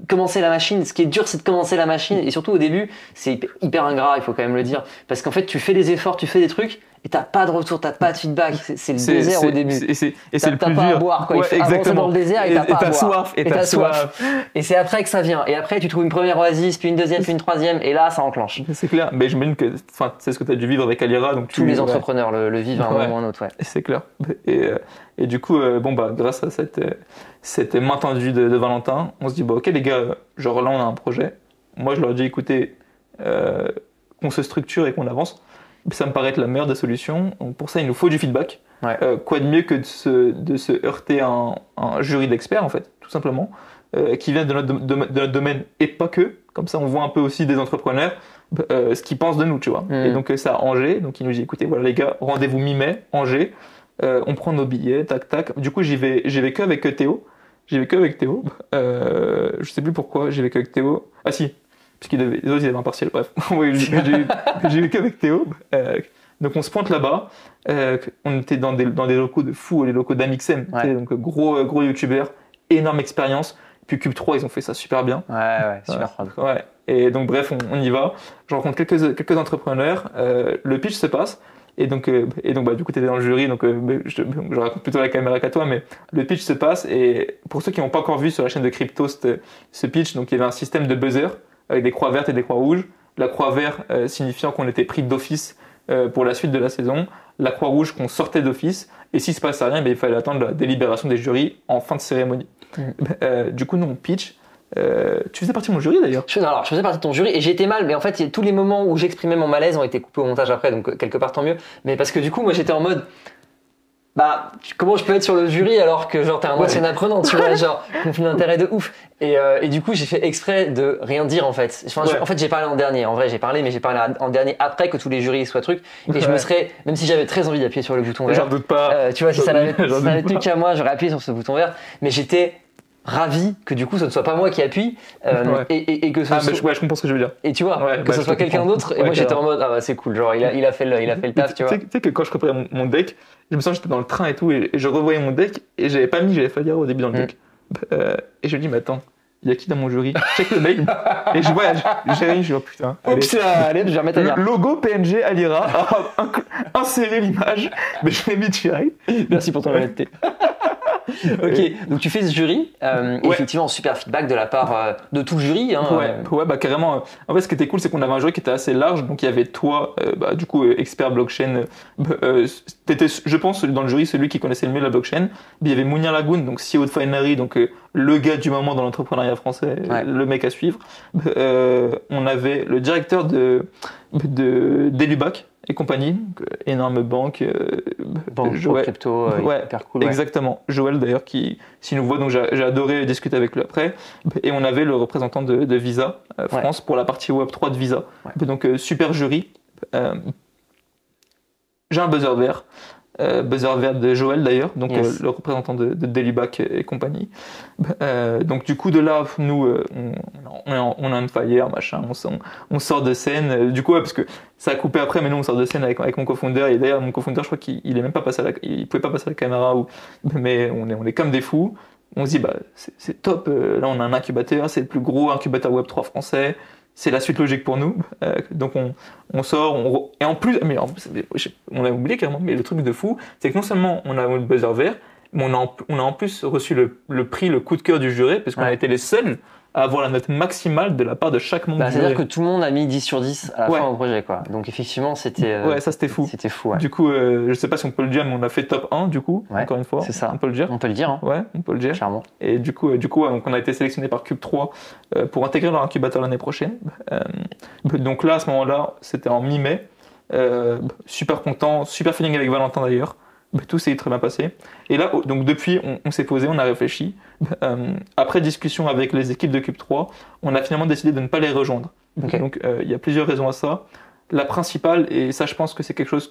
commencez la machine. Ce qui est dur, c'est de commencer la machine. Et surtout au début, c'est hyper ingrat, il faut quand même le dire. Parce qu'en fait, tu fais des efforts, tu fais des trucs, et t'as pas de retour, t'as pas de feedback. C'est le désert au début. Et c'est le plus dur. T'as pas à boire, quoi. Ouais, Il faut avancer dans le désert et t'as pas à boire. Et t'as soif. Et c'est après que ça vient. Et après, tu trouves une première oasis, puis une deuxième, puis une troisième, et là, ça enclenche. C'est clair. Mais j'imagine que c'est ce que tu as dû vivre avec Alira. Donc tous les entrepreneurs le vivent à un moment ou à un autre. Ouais. C'est clair. Et du coup, grâce à cette main tendue de Valentin, on se dit, ok les gars, genre là on a un projet. Moi je leur dis, écoutez, qu'on se structure et qu'on avance. Ça me paraît être la meilleure des solutions. Donc pour ça, il nous faut du feedback. Ouais. Quoi de mieux que de se heurter à un jury d'experts, en fait, tout simplement, qui vient de notre domaine et pas que. Comme ça, on voit un peu aussi des entrepreneurs ce qu'ils pensent de nous, tu vois. Et donc ça à Angers. Donc il nous dit, écoutez, voilà les gars, rendez-vous mi-mai, Angers. On prend nos billets, tac tac. Du coup, j'y vais que avec Théo. Je sais plus pourquoi, j'y vais que avec Théo. Ah si, parce les autres ils avaient un partiel, bref. Oui, j'y vais que avec Théo. Donc on se pointe là-bas. On était dans des locaux de fous, les locaux d'Amixem. Ouais. Donc gros youtubeur, énorme expérience. Puis Cube 3, ils ont fait ça super bien. Ouais, super prod. Ouais. Et donc bref, on y va. Je rencontre quelques entrepreneurs. Le pitch se passe. Et donc du coup, tu étais dans le jury, donc je raconte plutôt la caméra qu'à toi, mais le pitch se passe. Et pour ceux qui n'ont pas encore vu sur la chaîne de Cryptost ce pitch, donc il y avait un système de buzzer avec des croix vertes et des croix rouges. La croix verte signifiant qu'on était pris d'office pour la suite de la saison. La croix rouge qu'on sortait d'office. Et s'il ne se passe rien, il fallait attendre la délibération des jurys en fin de cérémonie. Du coup, nous, on pitch. Tu faisais partie de mon jury d'ailleurs. Je faisais partie de ton jury et j'ai été mal, mais en fait tous les moments où j'exprimais mon malaise ont été coupés au montage après, donc quelque part tant mieux. Mais parce que du coup moi j'étais en mode comment je peux être sur le jury alors que genre t'es un ancien apprenant, tu vois, genre conflit d'intérêt de ouf. Et du coup j'ai fait exprès de rien dire en fait. En fait j'ai parlé en dernier, en vrai j'ai parlé, mais j'ai parlé en dernier après que tous les jurys soient trucs. Et je me serais, même si j'avais très envie d'appuyer sur le bouton vert, j'en doute pas. Tu vois, si ça n'avait tenu qu'à moi, j'aurais appuyé sur ce bouton vert, mais j'étais ravi que du coup ce ne soit pas moi qui appuie et que ce soit... je comprends ce que je veux dire. Et tu vois, que ce soit quelqu'un d'autre, et moi j'étais en mode c'est cool, genre il a fait le taf, tu vois. Tu sais que quand je préparais mon deck, je me sens que j'étais dans le train et tout, et je revoyais mon deck, et j'avais fait dire au début dans le deck. Et je me dis, mais attends, il y a qui dans mon jury? Check le mail, et je vois Jérémy, je dis, oh putain. Oups, allez, je vais remettre à dire. Logo PNG Alira, insérer l'image, mais je l'ai mis direct. Merci pour ton honnêteté. Ok, donc tu fais ce jury, effectivement super feedback de la part de tout le jury. Carrément. En fait, ce qui était cool, c'est qu'on avait un jury qui était assez large, donc il y avait toi, du coup, expert blockchain. T'étais, je pense, dans le jury, celui qui connaissait le mieux la blockchain. Il y avait Mounir Lagoun, donc CEO de Finery, donc le gars du moment dans l'entrepreneuriat français, le mec à suivre. On avait le directeur de Delubac et compagnie, donc, énorme banque, crypto, hyper cool. Exactement. Joël d'ailleurs qui nous voit, donc j'ai adoré discuter avec lui après. Et on avait le représentant de Visa France pour la partie Web3 de Visa. Donc super jury. J'ai un buzzer vert. De Joël d'ailleurs, donc le représentant de Delubac et compagnie. Donc du coup de là, nous on a un fire, machin, on sort de scène. Du coup parce que ça a coupé après, mais nous on sort de scène avec mon co-founder. Et d'ailleurs mon co-founder, je crois qu'il est même pas passé il pouvait pas passer à la caméra, mais on est comme des fous. On se dit c'est top. Là on a un incubateur, c'est le plus gros incubateur Web3 français. C'est la suite logique pour nous. Donc on sort, et en plus, on a oublié carrément, mais le truc de fou, c'est que non seulement on a eu le buzzer vert, mais on a en plus reçu le prix, le coup de cœur du jury, parce qu'on a été les seuls à avoir la note maximale de la part de chaque membre du jury. C'est-à-dire que tout le monde a mis 10 sur 10 à la fin au projet, quoi. Donc effectivement, c'était... ça c'était fou. C'était fou, ouais. Du coup, je sais pas si on peut le dire, mais on a fait top 1, du coup, encore une fois. C'est ça. On peut le dire. On peut le dire, hein. Ouais, on peut le dire. Clairement. Et du coup, donc on a été sélectionné par Cube 3 pour intégrer leur incubateur l'année prochaine. Donc là, à ce moment-là, c'était en mi-mai. Super content, super feeling avec Valentin d'ailleurs. tout s'est très bien passé. Et là, donc depuis, on s'est posé, on a réfléchi. Après discussion avec les équipes de Cube3, on a finalement décidé de ne pas les rejoindre. Okay. Donc il y a plusieurs raisons à ça. La principale, et ça je pense que c'est quelque chose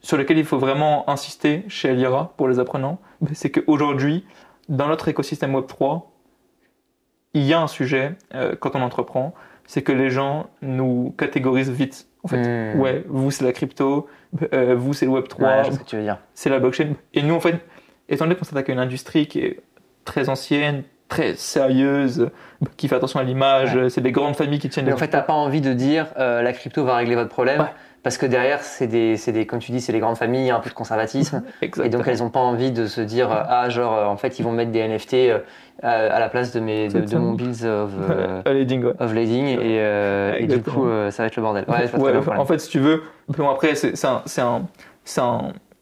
sur lequel il faut vraiment insister chez Alira pour les apprenants, c'est qu'aujourd'hui, dans notre écosystème Web3, il y a un sujet quand on entreprend, c'est que les gens nous catégorisent vite. En fait, ouais, vous c'est la crypto, vous c'est le Web3, ouais, c'est ce que tu veux dire. C'est la blockchain. Et nous, en fait, étant donné qu'on s'attaque à une industrie qui est très ancienne, très sérieuse, qui fait attention à l'image, c'est des grandes familles qui tiennent. Mais en fait, t'as pas envie de dire la crypto va régler votre problème. Ouais. Parce que derrière, comme tu dis, c'est les grandes familles, un peu de conservatisme. Exactement. Et donc, elles n'ont pas envie de se dire, en fait, ils vont mettre des NFT à la place de mon bills of lading. Et du coup, ça va être le bordel. Ouais, en fait, si tu veux, bon, après, c'est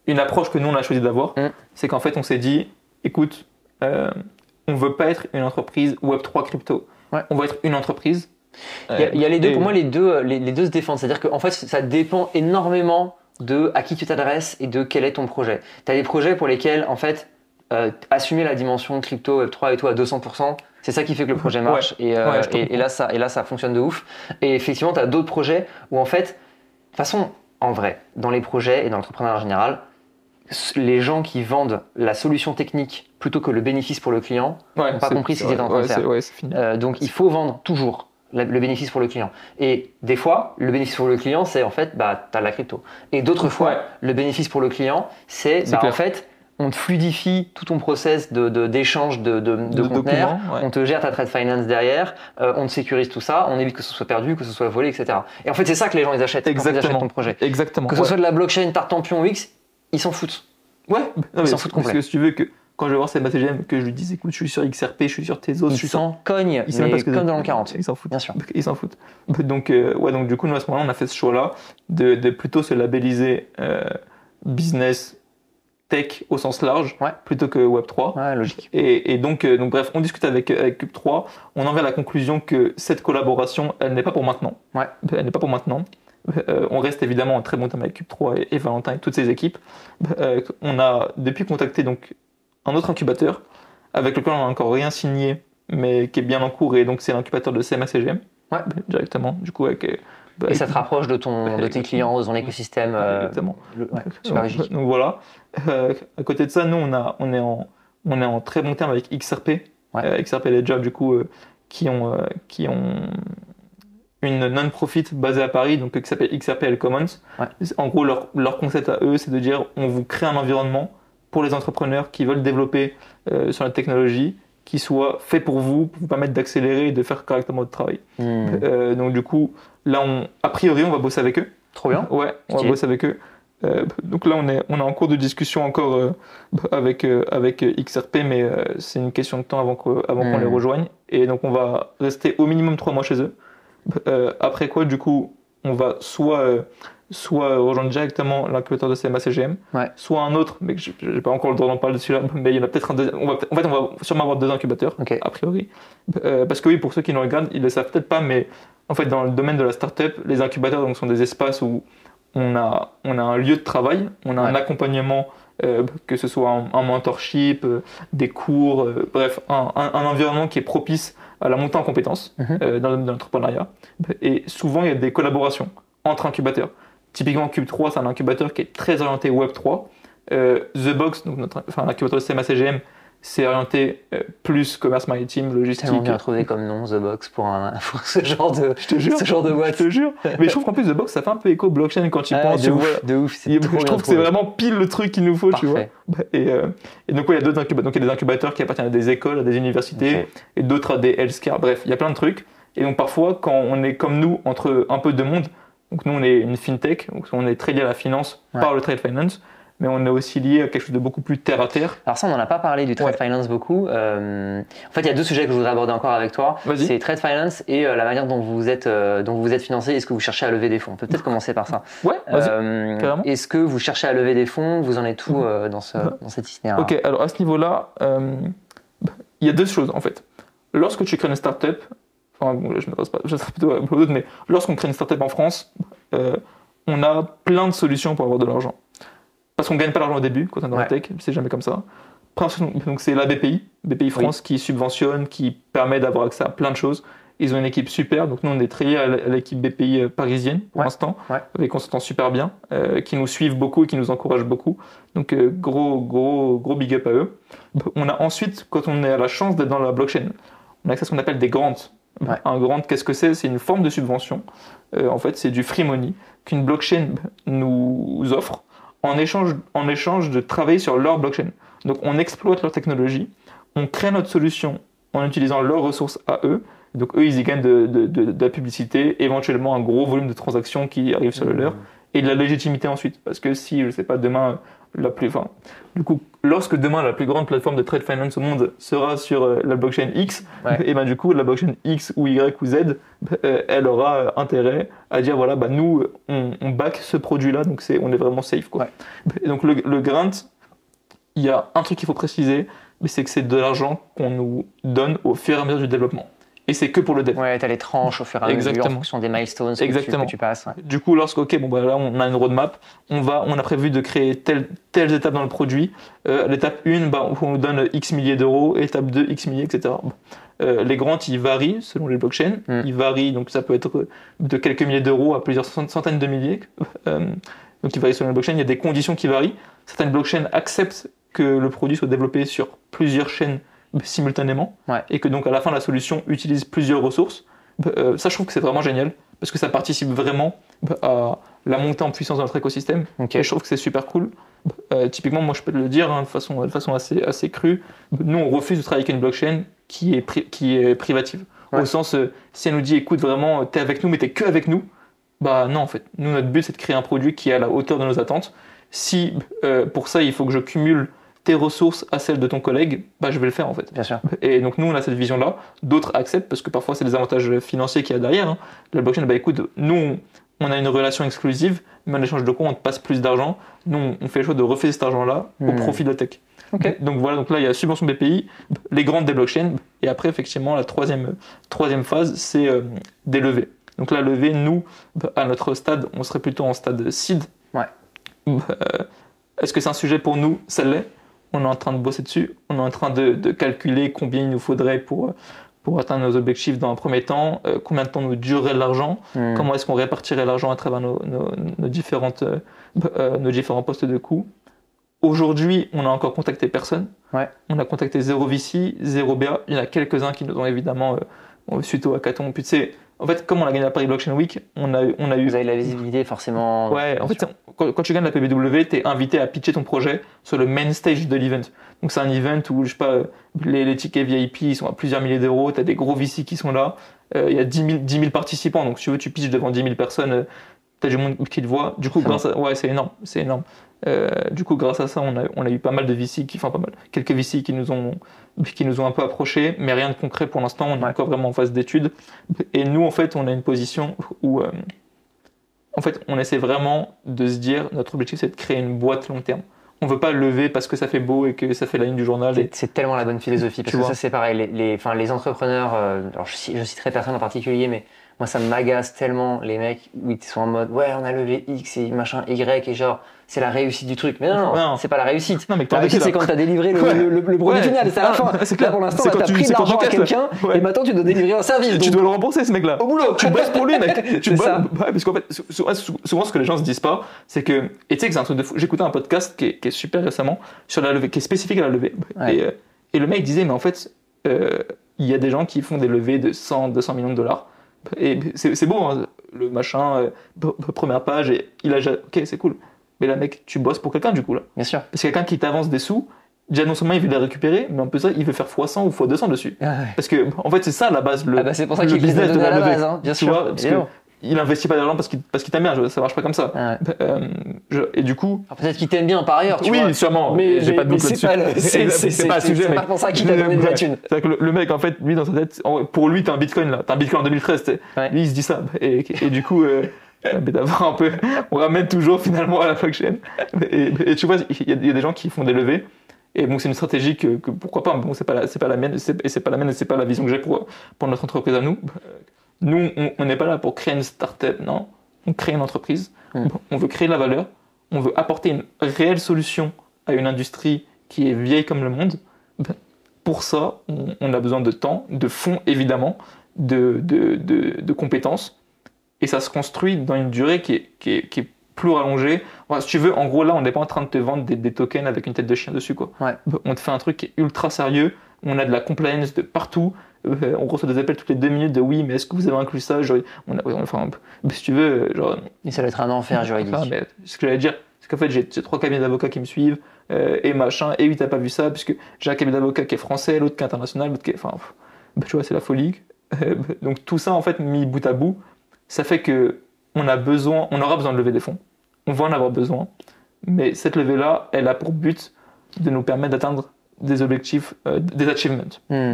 une approche que nous, on a choisi d'avoir. C'est qu'en fait, on s'est dit, écoute, on veut pas être une entreprise Web3 crypto. Ouais. On veut être une entreprise. Il y a les deux, pour moi, les deux se défendent. C'est-à-dire qu'en fait, ça dépend énormément de à qui tu t'adresses et de quel est ton projet. Tu as des projets pour lesquels, en fait, assumer la dimension crypto, Web3 et tout à 200%, c'est ça qui fait que le projet marche. Ouais. Et là, ça fonctionne de ouf. Et effectivement, tu as d'autres projets où, en fait, de toute façon, en vrai, dans les projets et dans l'entrepreneuriat en général, les gens qui vendent la solution technique plutôt que le bénéfice pour le client n'ont pas compris ce qu'ils étaient en train de faire. C'est fini. Donc, il faut vendre toujours le bénéfice pour le client. Et des fois, le bénéfice pour le client, c'est en fait, tu as la crypto. Et d'autres fois, le bénéfice pour le client, c'est en fait, on te fluidifie tout ton process d'échange de conteneurs, on te gère ta trade finance derrière, on te sécurise tout ça, on évite que ce soit perdu, que ce soit volé, etc. Et en fait, c'est ça que les gens ils achètent quand ils achètent ton projet. Exactement. Que ce soit de la blockchain, Tartampion ou X, ils s'en foutent. Ouais, ils s'en foutent complètement. Parce que si tu veux que quand je vais voir CMACGM, que je lui dise écoute, je suis sur XRP, je suis sur Tezos, ils s'en cognent, mais comme dans le 40. Ils s'en foutent. Bien sûr. Ils s'en foutent. Donc, donc du coup, nous à ce moment-là, on a fait ce choix-là de plutôt se labelliser business tech au sens large plutôt que Web3. Ouais, logique. Et donc, bref, on discute avec Cube3, on en vient à la conclusion que cette collaboration, elle n'est pas pour maintenant. Ouais. Elle n'est pas pour maintenant. On reste évidemment en très bon terme avec Cube3 et Valentin et toutes ses équipes. On a depuis contacté donc un autre incubateur avec lequel on n'a encore rien signé, mais qui est bien en cours, et donc c'est l'incubateur de CMA-CGM. Ouais. Directement, du coup. Et ça te rapproche de tes clients, de ton écosystème. Exactement. Super logique. Donc voilà. À côté de ça, nous, on est en très bon terme avec XRP. XRP Ledger, du coup, qui ont une non-profit basée à Paris, donc qui s'appelle XRPL Commons. Ouais. En gros, leur concept à eux, c'est de dire on vous crée un environnement pour les entrepreneurs qui veulent développer sur la technologie, qui soit fait pour vous permettre d'accélérer et de faire correctement votre travail. Donc du coup, là, a priori, on va bosser avec eux. Trop bien. Ouais, on va bosser avec eux. Donc là, on est en cours de discussion encore avec XRP, mais c'est une question de temps avant qu'on les rejoigne. Et donc, on va rester au minimum 3 mois chez eux. Après quoi, du coup, on va soit rejoindre directement l'incubateur de CMA-CGM, soit un autre, mais je n'ai pas encore le droit d'en parler dessus là, mais il y en a peut-être un deuxième. En fait, on va sûrement avoir 2 incubateurs, a priori. Parce que oui, pour ceux qui nous regardent, ils ne le savent peut-être pas, mais en fait, dans le domaine de la startup, les incubateurs donc, sont des espaces où on a un lieu de travail, on a un accompagnement, que ce soit un mentorship, des cours, bref, un environnement qui est propice à la montée en compétences dans l'entrepreneuriat. Et souvent, il y a des collaborations entre incubateurs. Typiquement, Cube3, c'est un incubateur qui est très orienté Web3. The Box, donc l'incubateur de CMA-CGM, c'est orienté plus commerce maritime, logistique. Tellement bien trouvé comme nom, The Box, pour ce genre de boîte. Je te jure. Mais je trouve qu'en plus, The Box, ça fait un peu écho blockchain quand tu penses. De ouf. Je trouve que c'est vraiment pile le truc qu'il nous faut, tu vois. Et donc, il y a d'autres incubateurs. Donc, il y a des incubateurs qui appartiennent à des écoles, à des universités, et d'autres à des healthcare. Bref, il y a plein de trucs. Et donc, parfois, quand on est comme nous, entre un peu de monde, donc nous, on est une fintech, donc on est très lié à la finance par le trade finance, mais on est aussi lié à quelque chose de beaucoup plus terre à terre. Alors ça, on n'en a pas parlé du trade finance beaucoup. En fait, il y a 2 sujets que je voudrais aborder encore avec toi. Vas-y. C'est trade finance et la manière dont vous êtes financé. Est-ce que vous cherchez à lever des fonds? On peut peut-être commencer par ça. Ouais, vas-y, carrément. Est-ce que vous cherchez à lever des fonds? Vous en êtes où dans cette itinéraire? Ok, alors à ce niveau-là, il y a 2 choses en fait. Lorsque tu crées une startup, enfin bon, je m'adresse pas, je serai plutôt à d'autres, mais lorsqu'on crée une startup en France, on a plein de solutions pour avoir de l'argent. parce qu'on gagne pas l'argent au début quand on est dans la tech, c'est jamais comme ça. Donc c'est la BPI France qui subventionne, qui permet d'avoir accès à plein de choses. Ils ont une équipe super, donc nous on est très liés à l'équipe BPI parisienne pour l'instant, avec on s'entend super bien, qui nous suivent beaucoup et qui nous encouragent beaucoup. Donc gros big up à eux. On a ensuite, quand on a la chance d'être dans la blockchain, on a accès à ce qu'on appelle des grants. Un grant, qu'est-ce que c'est? C'est une forme de subvention. En fait, c'est du free money qu'une blockchain nous offre en échange de travailler sur leur blockchain. Donc on exploite leur technologie, on crée notre solution en utilisant leurs ressources à eux. Donc eux, ils y gagnent de la publicité, éventuellement un gros volume de transactions qui arrivent sur le leur, et de la légitimité ensuite. Parce que si, je sais pas, demain, lorsque demain la plus grande plateforme de trade finance au monde sera sur la blockchain X, et ben du coup, la blockchain X ou Y ou Z, elle aura intérêt à dire voilà, bah nous, on back ce produit-là, donc on est vraiment safe, quoi. Et donc le grant, il y a un truc qu'il faut préciser, mais c'est que c'est de l'argent qu'on nous donne au fur et à mesure du développement. Et c'est que pour le dev. Ouais, t'as les tranches au fur et à mesure en fonction des milestones que tu passes. Du coup, là, on a une roadmap, on a prévu de créer telles étapes dans le produit. L'étape 1, on nous donne X milliers d'euros, étape 2, X milliers, etc. Les grants, ils varient selon les blockchains. Ils varient, donc ça peut être de quelques milliers d'euros à plusieurs centaines de milliers. Donc ils varient selon les blockchains. Il y a des conditions qui varient. Certaines blockchains acceptent que le produit soit développé sur plusieurs chaînes simultanément, et que donc à la fin la solution utilise plusieurs ressources. Ça, je trouve que c'est vraiment génial parce que ça participe vraiment à la montée en puissance de notre écosystème. Et je trouve que c'est super cool. Typiquement, moi je peux te le dire de façon assez crue, nous on refuse de travailler avec une blockchain qui est privative. Au sens, si elle nous dit écoute, vraiment t'es avec nous mais t'es que avec nous, bah non, en fait, nous notre but c'est de créer un produit qui est à la hauteur de nos attentes. Si pour ça il faut que je cumule tes ressources à celles de ton collègue, bah je vais le faire en fait. Bien sûr. Et donc nous on a cette vision-là, d'autres acceptent parce que parfois c'est des avantages financiers qu'il y a derrière. La blockchain, bah écoute, nous on a une relation exclusive, mais en échange de quoi on te passe plus d'argent. Nous on fait le choix de refaire cet argent-là au profit de la tech. Donc voilà, donc là il y a subvention BPI, les grandes des blockchains, et après effectivement la troisième phase c'est des levées. Donc la levée, nous à notre stade, on serait plutôt en stade seed. Est-ce que c'est un sujet pour nous? Ça l'est. On est en train de bosser dessus, on est en train de calculer combien il nous faudrait pour atteindre nos objectifs dans un premier temps, combien de temps nous durerait l'argent, comment est-ce qu'on répartirait l'argent à travers nos différents postes de coûts. Aujourd'hui, on n'a encore contacté personne. On a contacté 0 VC, 0 BA. Il y en a quelques-uns qui nous ont évidemment, suite au hackathon. Puis tu sais, en fait, comme on a gagné la Paris Blockchain Week, on a eu... Vous avez la visibilité forcément. Ouais, en fait, quand tu gagnes la PBW, tu es invité à pitcher ton projet sur le main stage de l'event. Donc c'est un event où, je sais pas, les tickets VIP ils sont à plusieurs milliers d'euros, tu as des gros VC qui sont là, il y a 10 000 participants, donc si tu veux, tu pitches devant 10 000 personnes, tu as du monde qui te voit. Du coup, c'est énorme. Du coup, grâce à ça, on a eu pas mal de VC, quelques VC qui nous ont un peu approchés, mais rien de concret pour l'instant, on est encore vraiment en phase d'étude. Et nous, en fait, on a une position où, en fait, on essaie vraiment de se dire, notre objectif, c'est de créer une boîte long terme. On veut pas lever parce que ça fait beau et que ça fait la ligne du journal. C'est tellement la bonne philosophie, parce que ça, c'est pareil, les entrepreneurs, alors je citerai personne en particulier, mais moi, ça m'agace tellement, les mecs, où ils sont en mode, ouais, on a levé X et machin Y, et genre, c'est la réussite du truc. Mais non, c'est pas la réussite. Non, mais la réussite, c'est quand t'as délivré le produit final, c'est à la fin. Là, pour l'instant, t'as pris de l'argent à quelqu'un, et maintenant, tu dois délivrer un service. Tu dois le rembourser, ce mec-là. Au boulot. Tu bosses pour lui, mec. Parce qu'en fait, souvent, ce que les gens se disent pas, c'est que, et tu sais que c'est un truc de fou. J'écoutais un podcast qui est super récemment, sur la levée, qui est spécifique à la levée. Et le mec disait, mais en fait, il y a des gens qui font des levées de 100, 200 millions de dollars. Et c'est beau, hein, le machin, première page, et il a déjà... Ok, c'est cool. Mais là, mec, tu bosses pour quelqu'un, du coup, là. Bien sûr. Parce que quelqu'un qui t'avance des sous, déjà, non seulement il veut les récupérer, mais en plus ça, il veut faire x100 ou x200 dessus. Parce que, en fait, c'est ça, à la base, c'est pour ça qu'il business de la base, hein, bien sûr. Vois, parce que il investit pas d'argent parce qu'il t'aime bien, ça marche pas comme ça. Et du coup... Alors, peut-être qu'il t'aime bien par ailleurs, tu vois. Oui, sûrement, mais j'ai pas de doute là-dessus. C'est pas le sujet, c'est pas pour ça qu'il t'a donné de la thune. C'est que le mec, en fait, lui, dans sa tête, pour lui, t'as un bitcoin, là. T'as un bitcoin en 2013, lui, il se dit ça. Et du coup... d'avoir un peu, on ramène toujours finalement à la blockchain. Et tu vois, il y a des gens qui font des levées. Et bon, c'est une stratégie que pourquoi pas. Bon, c'est pas la mienne, et c'est pas la vision que j'ai pour notre entreprise à nous. Nous, on n'est pas là pour créer une start-up, non. On crée une entreprise. On veut créer de la valeur. on veut apporter une réelle solution à une industrie qui est vieille comme le monde, ben, pour ça, on a besoin de temps, de fonds évidemment, de compétences, et ça se construit dans une durée qui est plus rallongée. Enfin, si tu veux, en gros, là, on n'est pas en train de te vendre des tokens avec une tête de chien dessus, quoi. Ouais. On te fait un truc qui est ultra sérieux, on a de la compliance de partout, on reçoit des appels toutes les 2 minutes de oui, mais est-ce que vous avez inclus ça? Genre, enfin, si tu veux, genre, Et ça va être un enfer juridique. enfin, mais ce que j'allais dire, c'est qu'en fait, j'ai 3 cabinets d'avocats qui me suivent, et machin, et oui, t'as pas vu ça, puisque j'ai un cabinet d'avocats qui est français, l'autre qui est international, l'autre qui est. Enfin, tu vois, c'est la folie. Donc tout ça, en fait, mis bout à bout, ça fait que on aura besoin de lever des fonds. On va en avoir besoin, mais cette levée-là, elle a pour but de nous permettre d'atteindre des objectifs, des achievements.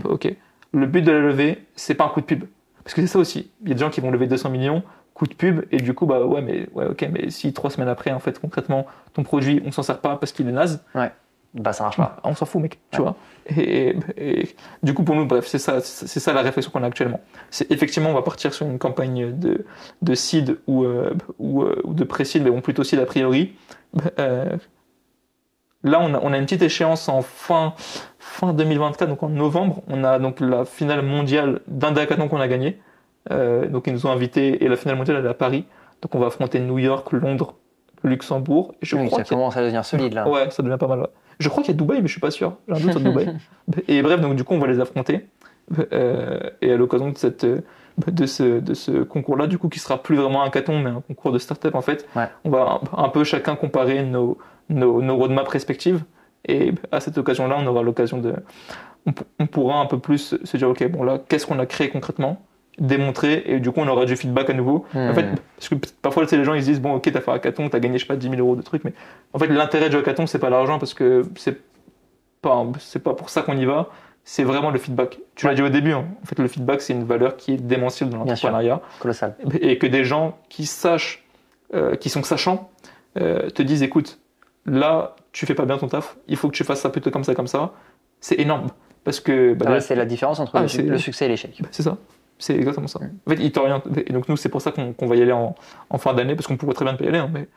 Ok. Le but de la levée, c'est pas un coup de pub, parce que c'est ça aussi. Il y a des gens qui vont lever 200 millions, coup de pub, et du coup, bah ouais, ok, mais si 3 semaines après, en fait, concrètement, ton produit, on s'en sert pas parce qu'il est naze. Ouais. Bah ça marche pas. On s'en fout, mec, tu vois. Et du coup, pour nous, bref, c'est ça la réflexion qu'on a actuellement. C'est effectivement, on va partir sur une campagne de seed ou de pré-seed, mais bon, plutôt seed a priori. Là, on a une petite échéance en fin 2024, donc en novembre. On a donc la finale mondiale d'un décathlon qu'on a gagné. Donc ils nous ont invités, et la finale mondiale elle est à Paris. Donc on va affronter New York, Londres, Luxembourg. Et ça commence à devenir solide là. Ouais, ça devient pas mal. Ouais. Je crois qu'il y a Dubaï, mais je suis pas sûr. J'ai un doute sur Dubaï. Et bref, donc du coup, on va les affronter. Et à l'occasion de ce concours-là, du coup, qui sera plus vraiment un hackathon, mais un concours de start-up en fait, on va un peu chacun comparer nos roadmaps respectives. Et à cette occasion-là, on aura l'occasion on pourra un peu plus se dire, ok, bon là, qu'est-ce qu'on a créé concrètement, démontrer, et du coup, on aura du feedback à nouveau. En fait, parce que parfois, les gens, ils se disent, bon, ok, t'as fait un hackathon, t'as gagné, je sais pas, 10 000 euros de trucs, mais en fait, l'intérêt du hackathon, c'est pas l'argent, parce que c'est pas pour ça qu'on y va, c'est vraiment le feedback. Tu l'as dit au début, hein. En fait, le feedback, c'est une valeur qui est démentielle dans l'entrepreneuriat. Colossal. Et que des gens qui sachent, qui sont sachants, te disent, écoute, là, tu fais pas bien ton taf, il faut que tu fasses ça plutôt comme ça, c'est énorme. Parce que c'est la différence entre le succès et l'échec. C'est ça, c'est exactement ça. En fait, ils t'orientent. Et donc nous, c'est pour ça qu'on va y aller en fin d'année, parce qu'on pourrait très bien ne pas y aller, hein, mais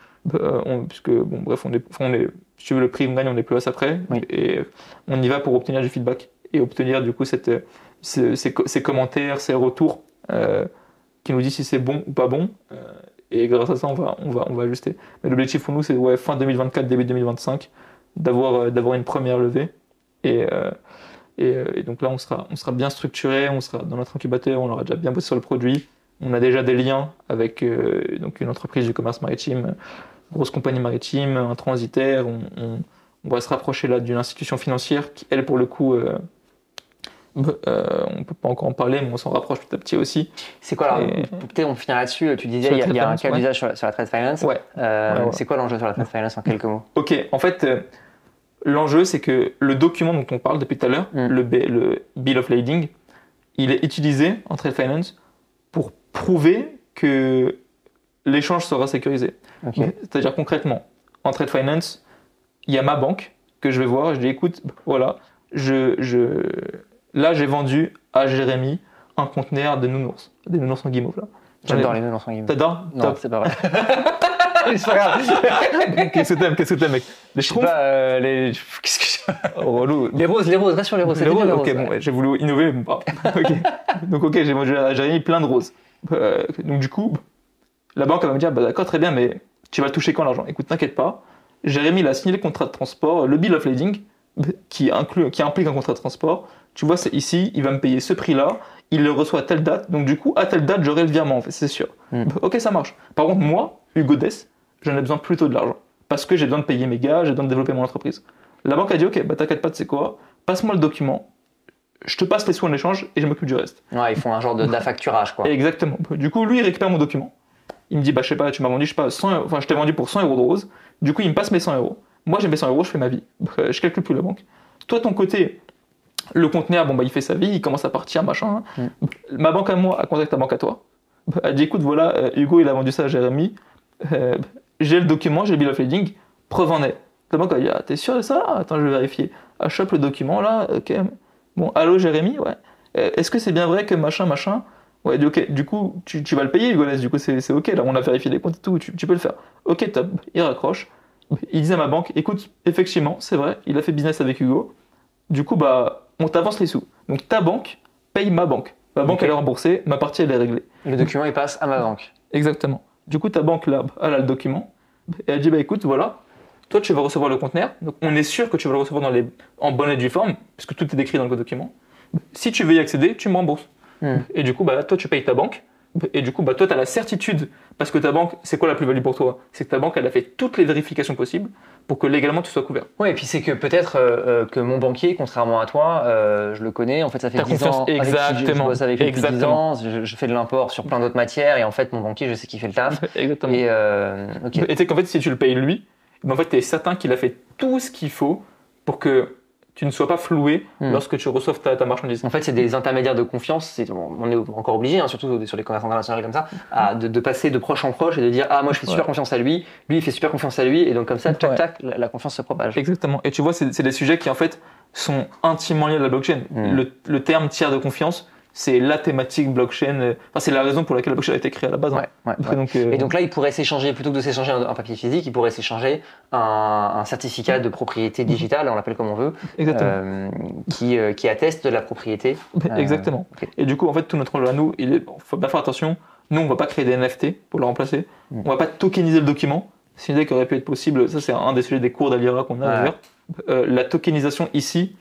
puisque bon, bref, on est, si tu veux le prix qu'on gagne, on est plus à ça près, et on y va pour obtenir du feedback et obtenir du coup ces commentaires, ces retours qui nous disent si c'est bon ou pas bon. Et grâce à ça, on va ajuster. Mais l'objectif pour nous, c'est fin 2024, début 2025, d'avoir une première levée. Et donc là, on sera bien structuré, on sera dans notre incubateur, on aura déjà bien bossé sur le produit. On a déjà des liens avec donc une entreprise du commerce maritime, grosse compagnie maritime, un transitaire. On va se rapprocher là d'une institution financière qui, elle, pour le coup, on ne peut pas encore en parler, mais on s'en rapproche petit à petit aussi. C'est quoi alors, peut-être on finit là-dessus, tu disais il y a un cas d'usage sur la trade finance. C'est quoi l'enjeu sur la trade finance en quelques mots? Ok, en fait, l'enjeu c'est que le document dont on parle depuis tout à l'heure, le Bill of Lading, il est utilisé en trade finance pour prouver que l'échange sera sécurisé. C'est-à-dire concrètement, en trade finance, il y a ma banque que je vais voir et je dis écoute, voilà, là, j'ai vendu à Jérémy un conteneur de nounours. Des nounours en guimauve, là. J'adore les nounours en guimauve. T'adores? Non, top. c'est pas vrai. C'est pas grave. Qu'est-ce que t'aimes, mec? Les schtroumpfs? Qu'est-ce que oh, relou. Les roses, reste sur les roses. Les roses, ok, bon, j'ai voulu innover, mais pas. Donc, ok, j'ai vendu à Jérémy plein de roses. Donc, du coup, la banque va me dire, bah, d'accord, très bien, mais tu vas le toucher quand l'argent? Écoute, t'inquiète pas. Jérémy, il a signé le contrat de transport, le bill of lading, qui implique un contrat de transport. Tu vois, c'est ici, il va me payer ce prix-là, il le reçoit à telle date, donc du coup, à telle date, j'aurai le virement, en fait, c'est sûr. Ok, ça marche. Par contre, moi, Hugo Dess, j'en ai besoin plutôt de l'argent. Parce que j'ai besoin de payer mes gars, j'ai besoin de développer mon entreprise. La banque a dit, ok, bah t'inquiète pas, tu sais quoi, passe-moi le document, je te passe les sous en échange et je m'occupe du reste. Ouais, ils font un genre d'affacturage, quoi. Exactement. Du coup, lui, il récupère mon document. Il me dit, bah je sais pas, tu m'as vendu, je sais pas, 100 je t'ai vendu pour 100 euros de rose. Du coup, il me passe mes 100 euros. Moi, j'ai mes 100 euros, je fais ma vie. Je calcule plus la banque. Toi, ton côté, le conteneur, bon, bah, il fait sa vie, il commence à partir, machin. Ma banque à moi a contacté ta banque à toi. Elle dit, écoute, voilà, Hugo, il a vendu ça à Jérémy. J'ai le document, j'ai le bill of lading. Preuve en est. Ta banque a dit, ah, t'es sûr de ça? Attends, je vais vérifier. Ah, chope le document, là, ok. Bon, allô, Jérémy, ouais. Est-ce que c'est bien vrai que machin? Ouais, ok, du coup, tu vas le payer, Hugo Dess, du coup, c'est ok, là, on a vérifié les comptes et tout, tu peux le faire. Ok, top, il raccroche. Il disait à ma banque, écoute, effectivement, c'est vrai, il a fait business avec Hugo. Du coup, on t'avance les sous. Donc ta banque paye ma banque. Ma banque, elle est remboursée, ma partie, elle est réglée. Le document, il passe à ma banque. Exactement. Du coup, ta banque, là, elle a le document. Et elle dit, écoute, voilà, toi, tu vas recevoir le conteneur. Donc, on est sûr que tu vas le recevoir en bonne et due forme, puisque tout est décrit dans le document. Si tu veux y accéder, tu me rembourses. Et du coup, toi, tu payes ta banque. Et du coup, toi, tu as la certitude, parce que ta banque, c'est quoi la plus-value pour toi? C'est que ta banque, elle a fait toutes les vérifications possibles pour que légalement tu sois couvert. Oui, et puis c'est que peut-être que mon banquier, contrairement à toi, je le connais, en fait ça fait 10 ans exactement. Je bosse avec lui depuis 10 ans, je fais de l'import sur plein d'autres matières, et en fait mon banquier, je sais qu'il fait le taf. Exactement. Et tu sais qu'en fait, si tu le payes lui, en fait, tu es certain qu'il a fait tout ce qu'il faut pour que tu ne sois pas floué lorsque tu reçoives ta marchandise. En fait, c'est des intermédiaires de confiance. On est encore obligé, surtout sur les commerces internationaux comme ça, de passer de proche en proche et de dire moi je fais super confiance à lui, lui il fait super confiance à lui, et donc comme ça, tac tac, la confiance se propage. Exactement. Et tu vois, c'est des sujets qui en fait sont intimement liés à la blockchain. Le terme tiers de confiance, c'est la thématique blockchain. C'est la raison pour laquelle la blockchain a été créée à la base. Et donc là, il pourrait s'échanger, plutôt que de s'échanger un papier physique, il pourrait s'échanger un certificat de propriété digitale, on l'appelle comme on veut, qui atteste de la propriété. Exactement. Et du coup, en fait, tout notre rôle à nous, il faut bien faire attention. Nous, on ne va pas créer des NFT pour le remplacer. On ne va pas tokeniser le document. C'est une idée qui aurait pu être possible. Ça, c'est un des sujets des cours d'Alira qu'on a d'ailleurs. La tokenisation ici,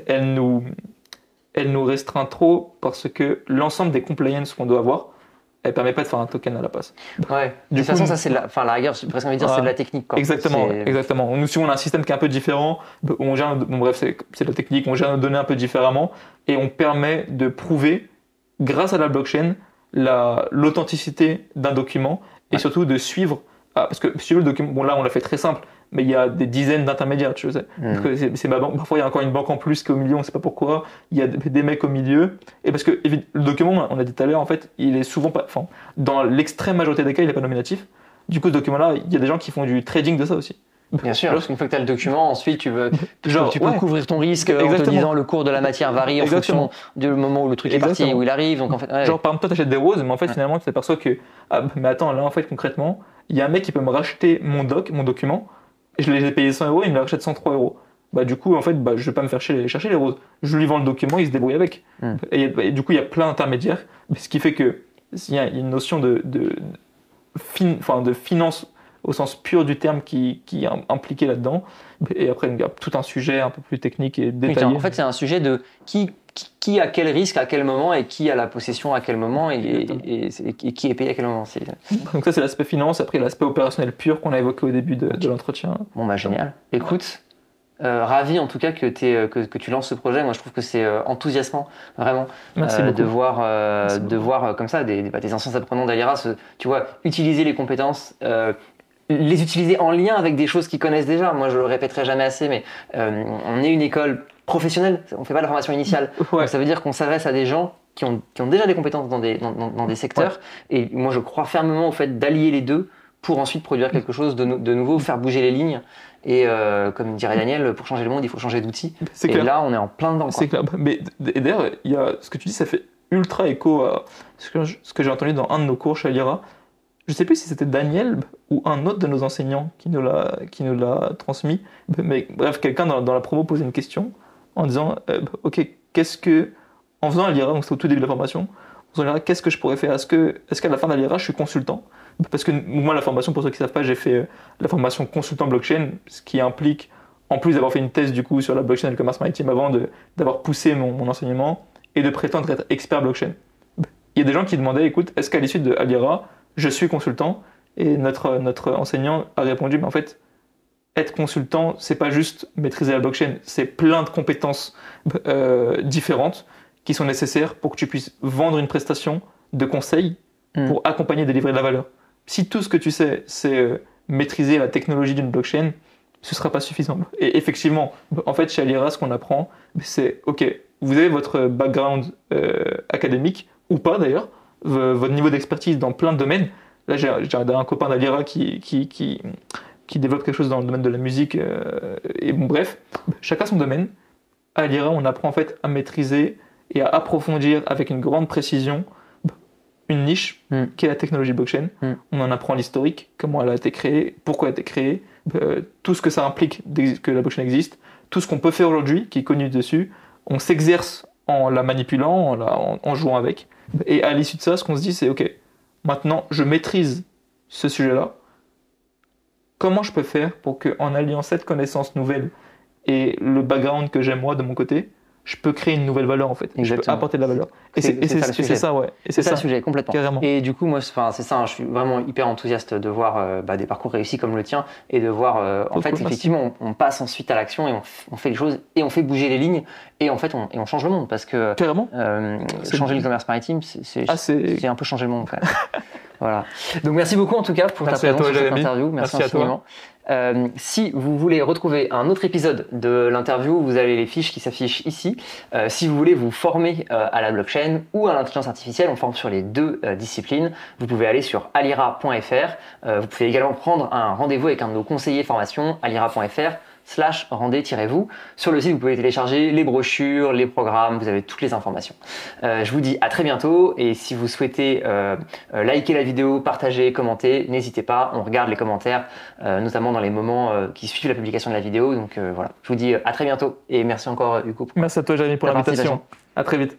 elle nous restreint trop parce que l'ensemble des compliance qu'on doit avoir, elle permet pas de faire un token à la place. Ouais. De toute façon, ça c'est la rigueur, j'ai presque envie de dire, c'est de la technique, quoi. Exactement. Nous, si on a un système qui est un peu différent, on gère, c'est de la technique, on gère nos données un peu différemment et on permet de prouver, grâce à la blockchain, l'authenticité d'un document et surtout de suivre. Parce que si tu veux le document, là on l'a fait très simple, mais il y a des dizaines d'intermédiaires, tu sais. C'est ma banque. Parfois il y a encore une banque en plus qui est au milieu, on ne sait pas pourquoi. Il y a des mecs au milieu. Et parce que le document, on a dit tout à l'heure, en fait, il est souvent pas. Enfin, dans l'extrême majorité des cas, il n'est pas nominatif. Du coup, ce document-là, il y a des gens qui font du trading de ça aussi. Bien sûr, parce qu'une fois que tu as le document, ensuite tu peux couvrir ton risque en te disant le cours de la matière varie en fonction du moment où le truc est parti, où il arrive. Donc en fait, par exemple, toi tu achètes des roses, mais en fait finalement tu t'aperçois que mais attends, là en fait concrètement, il y a un mec qui peut me racheter mon document, et je l'ai payé 100 €, il me le rachète 103 €. Du coup en fait je vais pas me faire chercher les roses. Je lui vends le document, il se débrouille avec. Et du coup il y a plein d'intermédiaires, ce qui fait que il y a une notion de finance au sens pur du terme qui est impliqué là-dedans. Et après, il y a tout un sujet un peu plus technique et détaillé. En fait, c'est un sujet de qui a quel risque à quel moment et qui a la possession à quel moment et qui est payé à quel moment. Donc ça, c'est l'aspect finance. Après, l'aspect opérationnel pur qu'on a évoqué au début de l'entretien. Bon, génial. Écoute, ravi en tout cas que tu lances ce projet. Moi, je trouve que c'est enthousiasmant, vraiment, de voir comme ça des anciens apprenants d'Alira, tu vois, utiliser les compétences, les utiliser en lien avec des choses qu'ils connaissent déjà. Moi, je le répéterai jamais assez, mais on est une école professionnelle, on fait pas la formation initiale. Donc, ça veut dire qu'on s'adresse à des gens qui ont déjà des compétences dans des secteurs. Et moi, je crois fermement au fait d'allier les deux pour ensuite produire quelque chose de nouveau, faire bouger les lignes. Et comme dirait Daniel, pour changer le monde, il faut changer d'outils. Et clair. Là, on est en plein dedans. C'est clair. Mais d'ailleurs, ce que tu dis, ça fait ultra écho à ce que j'ai entendu dans un de nos cours chez Alira. Je ne sais plus si c'était Daniel ou un autre de nos enseignants qui nous l'a transmis. Mais bref, quelqu'un dans la promo posait une question en disant ok, en faisant Alira, donc c'était au tout début de la formation, en faisant Alira, qu'est-ce que je pourrais faire? Est-ce qu'à la fin d'Alira, je suis consultant? Parce que moi, la formation, pour ceux qui ne savent pas, j'ai fait la formation consultant blockchain, ce qui implique, en plus d'avoir fait une thèse du coup sur la blockchain et le commerce maritime avant, d'avoir poussé mon enseignement et de prétendre être expert blockchain. Il y a des gens qui demandaient, écoute, est-ce qu'à l'issue de Alira, je suis consultant? Et notre enseignant a répondu, mais en fait, être consultant, c'est pas juste maîtriser la blockchain, c'est plein de compétences différentes qui sont nécessaires pour que tu puisses vendre une prestation de conseil pour accompagner et délivrer de la valeur. Si tout ce que tu sais, c'est maîtriser la technologie d'une blockchain, ce ne sera pas suffisant. Et effectivement, en fait, chez Alira, ce qu'on apprend, c'est, ok, vous avez votre background académique, ou pas d'ailleurs, votre niveau d'expertise dans plein de domaines. Là, j'ai un copain d'Alira qui développe quelque chose dans le domaine de la musique. Et bon, bref, chacun son domaine. À Alira, on apprend en fait à maîtriser et à approfondir avec une grande précision une niche qui est la technologie blockchain. On en apprend l'historique, comment elle a été créée, pourquoi elle a été créée, tout ce que ça implique que la blockchain existe, tout ce qu'on peut faire aujourd'hui qui est connu dessus. On s'exerce en la manipulant, en jouant avec. Et à l'issue de ça, ce qu'on se dit, c'est OK, maintenant je maîtrise ce sujet-là. Comment je peux faire pour qu'en alliant cette connaissance nouvelle et le background que j'ai moi de mon côté, je peux créer une nouvelle valeur en fait. Exactement. Je peux apporter de la valeur. Et c'est ça, ouais. Et c'est ça le sujet, complètement. Carrément. Et du coup, moi, c'est ça, je suis vraiment hyper enthousiaste de voir des parcours réussis comme le tien et de voir, en fait, effectivement, on passe ensuite à l'action et on fait les choses et on fait bouger les lignes et en fait, on change le monde parce que changer le commerce maritime, c'est un peu changer le monde quand même. Voilà. Donc merci beaucoup en tout cas pour ta présence sur cette interview. Merci infiniment. Si vous voulez retrouver un autre épisode de l'interview, vous avez les fiches qui s'affichent ici. Si vous voulez vous former à la blockchain ou à l'intelligence artificielle, on forme sur les deux disciplines. Vous pouvez aller sur alira.fr. Vous pouvez également prendre un rendez-vous avec un de nos conseillers formation, alira.fr/rendez-vous. Sur le site, vous pouvez télécharger les brochures, les programmes, vous avez toutes les informations. Je vous dis à très bientôt et si vous souhaitez liker la vidéo, partager, commenter, n'hésitez pas, on regarde les commentaires, notamment dans les moments qui suivent la publication de la vidéo. Donc voilà, je vous dis à très bientôt et merci encore Hugo. Merci à toi Jérémy pour l'invitation. À très vite.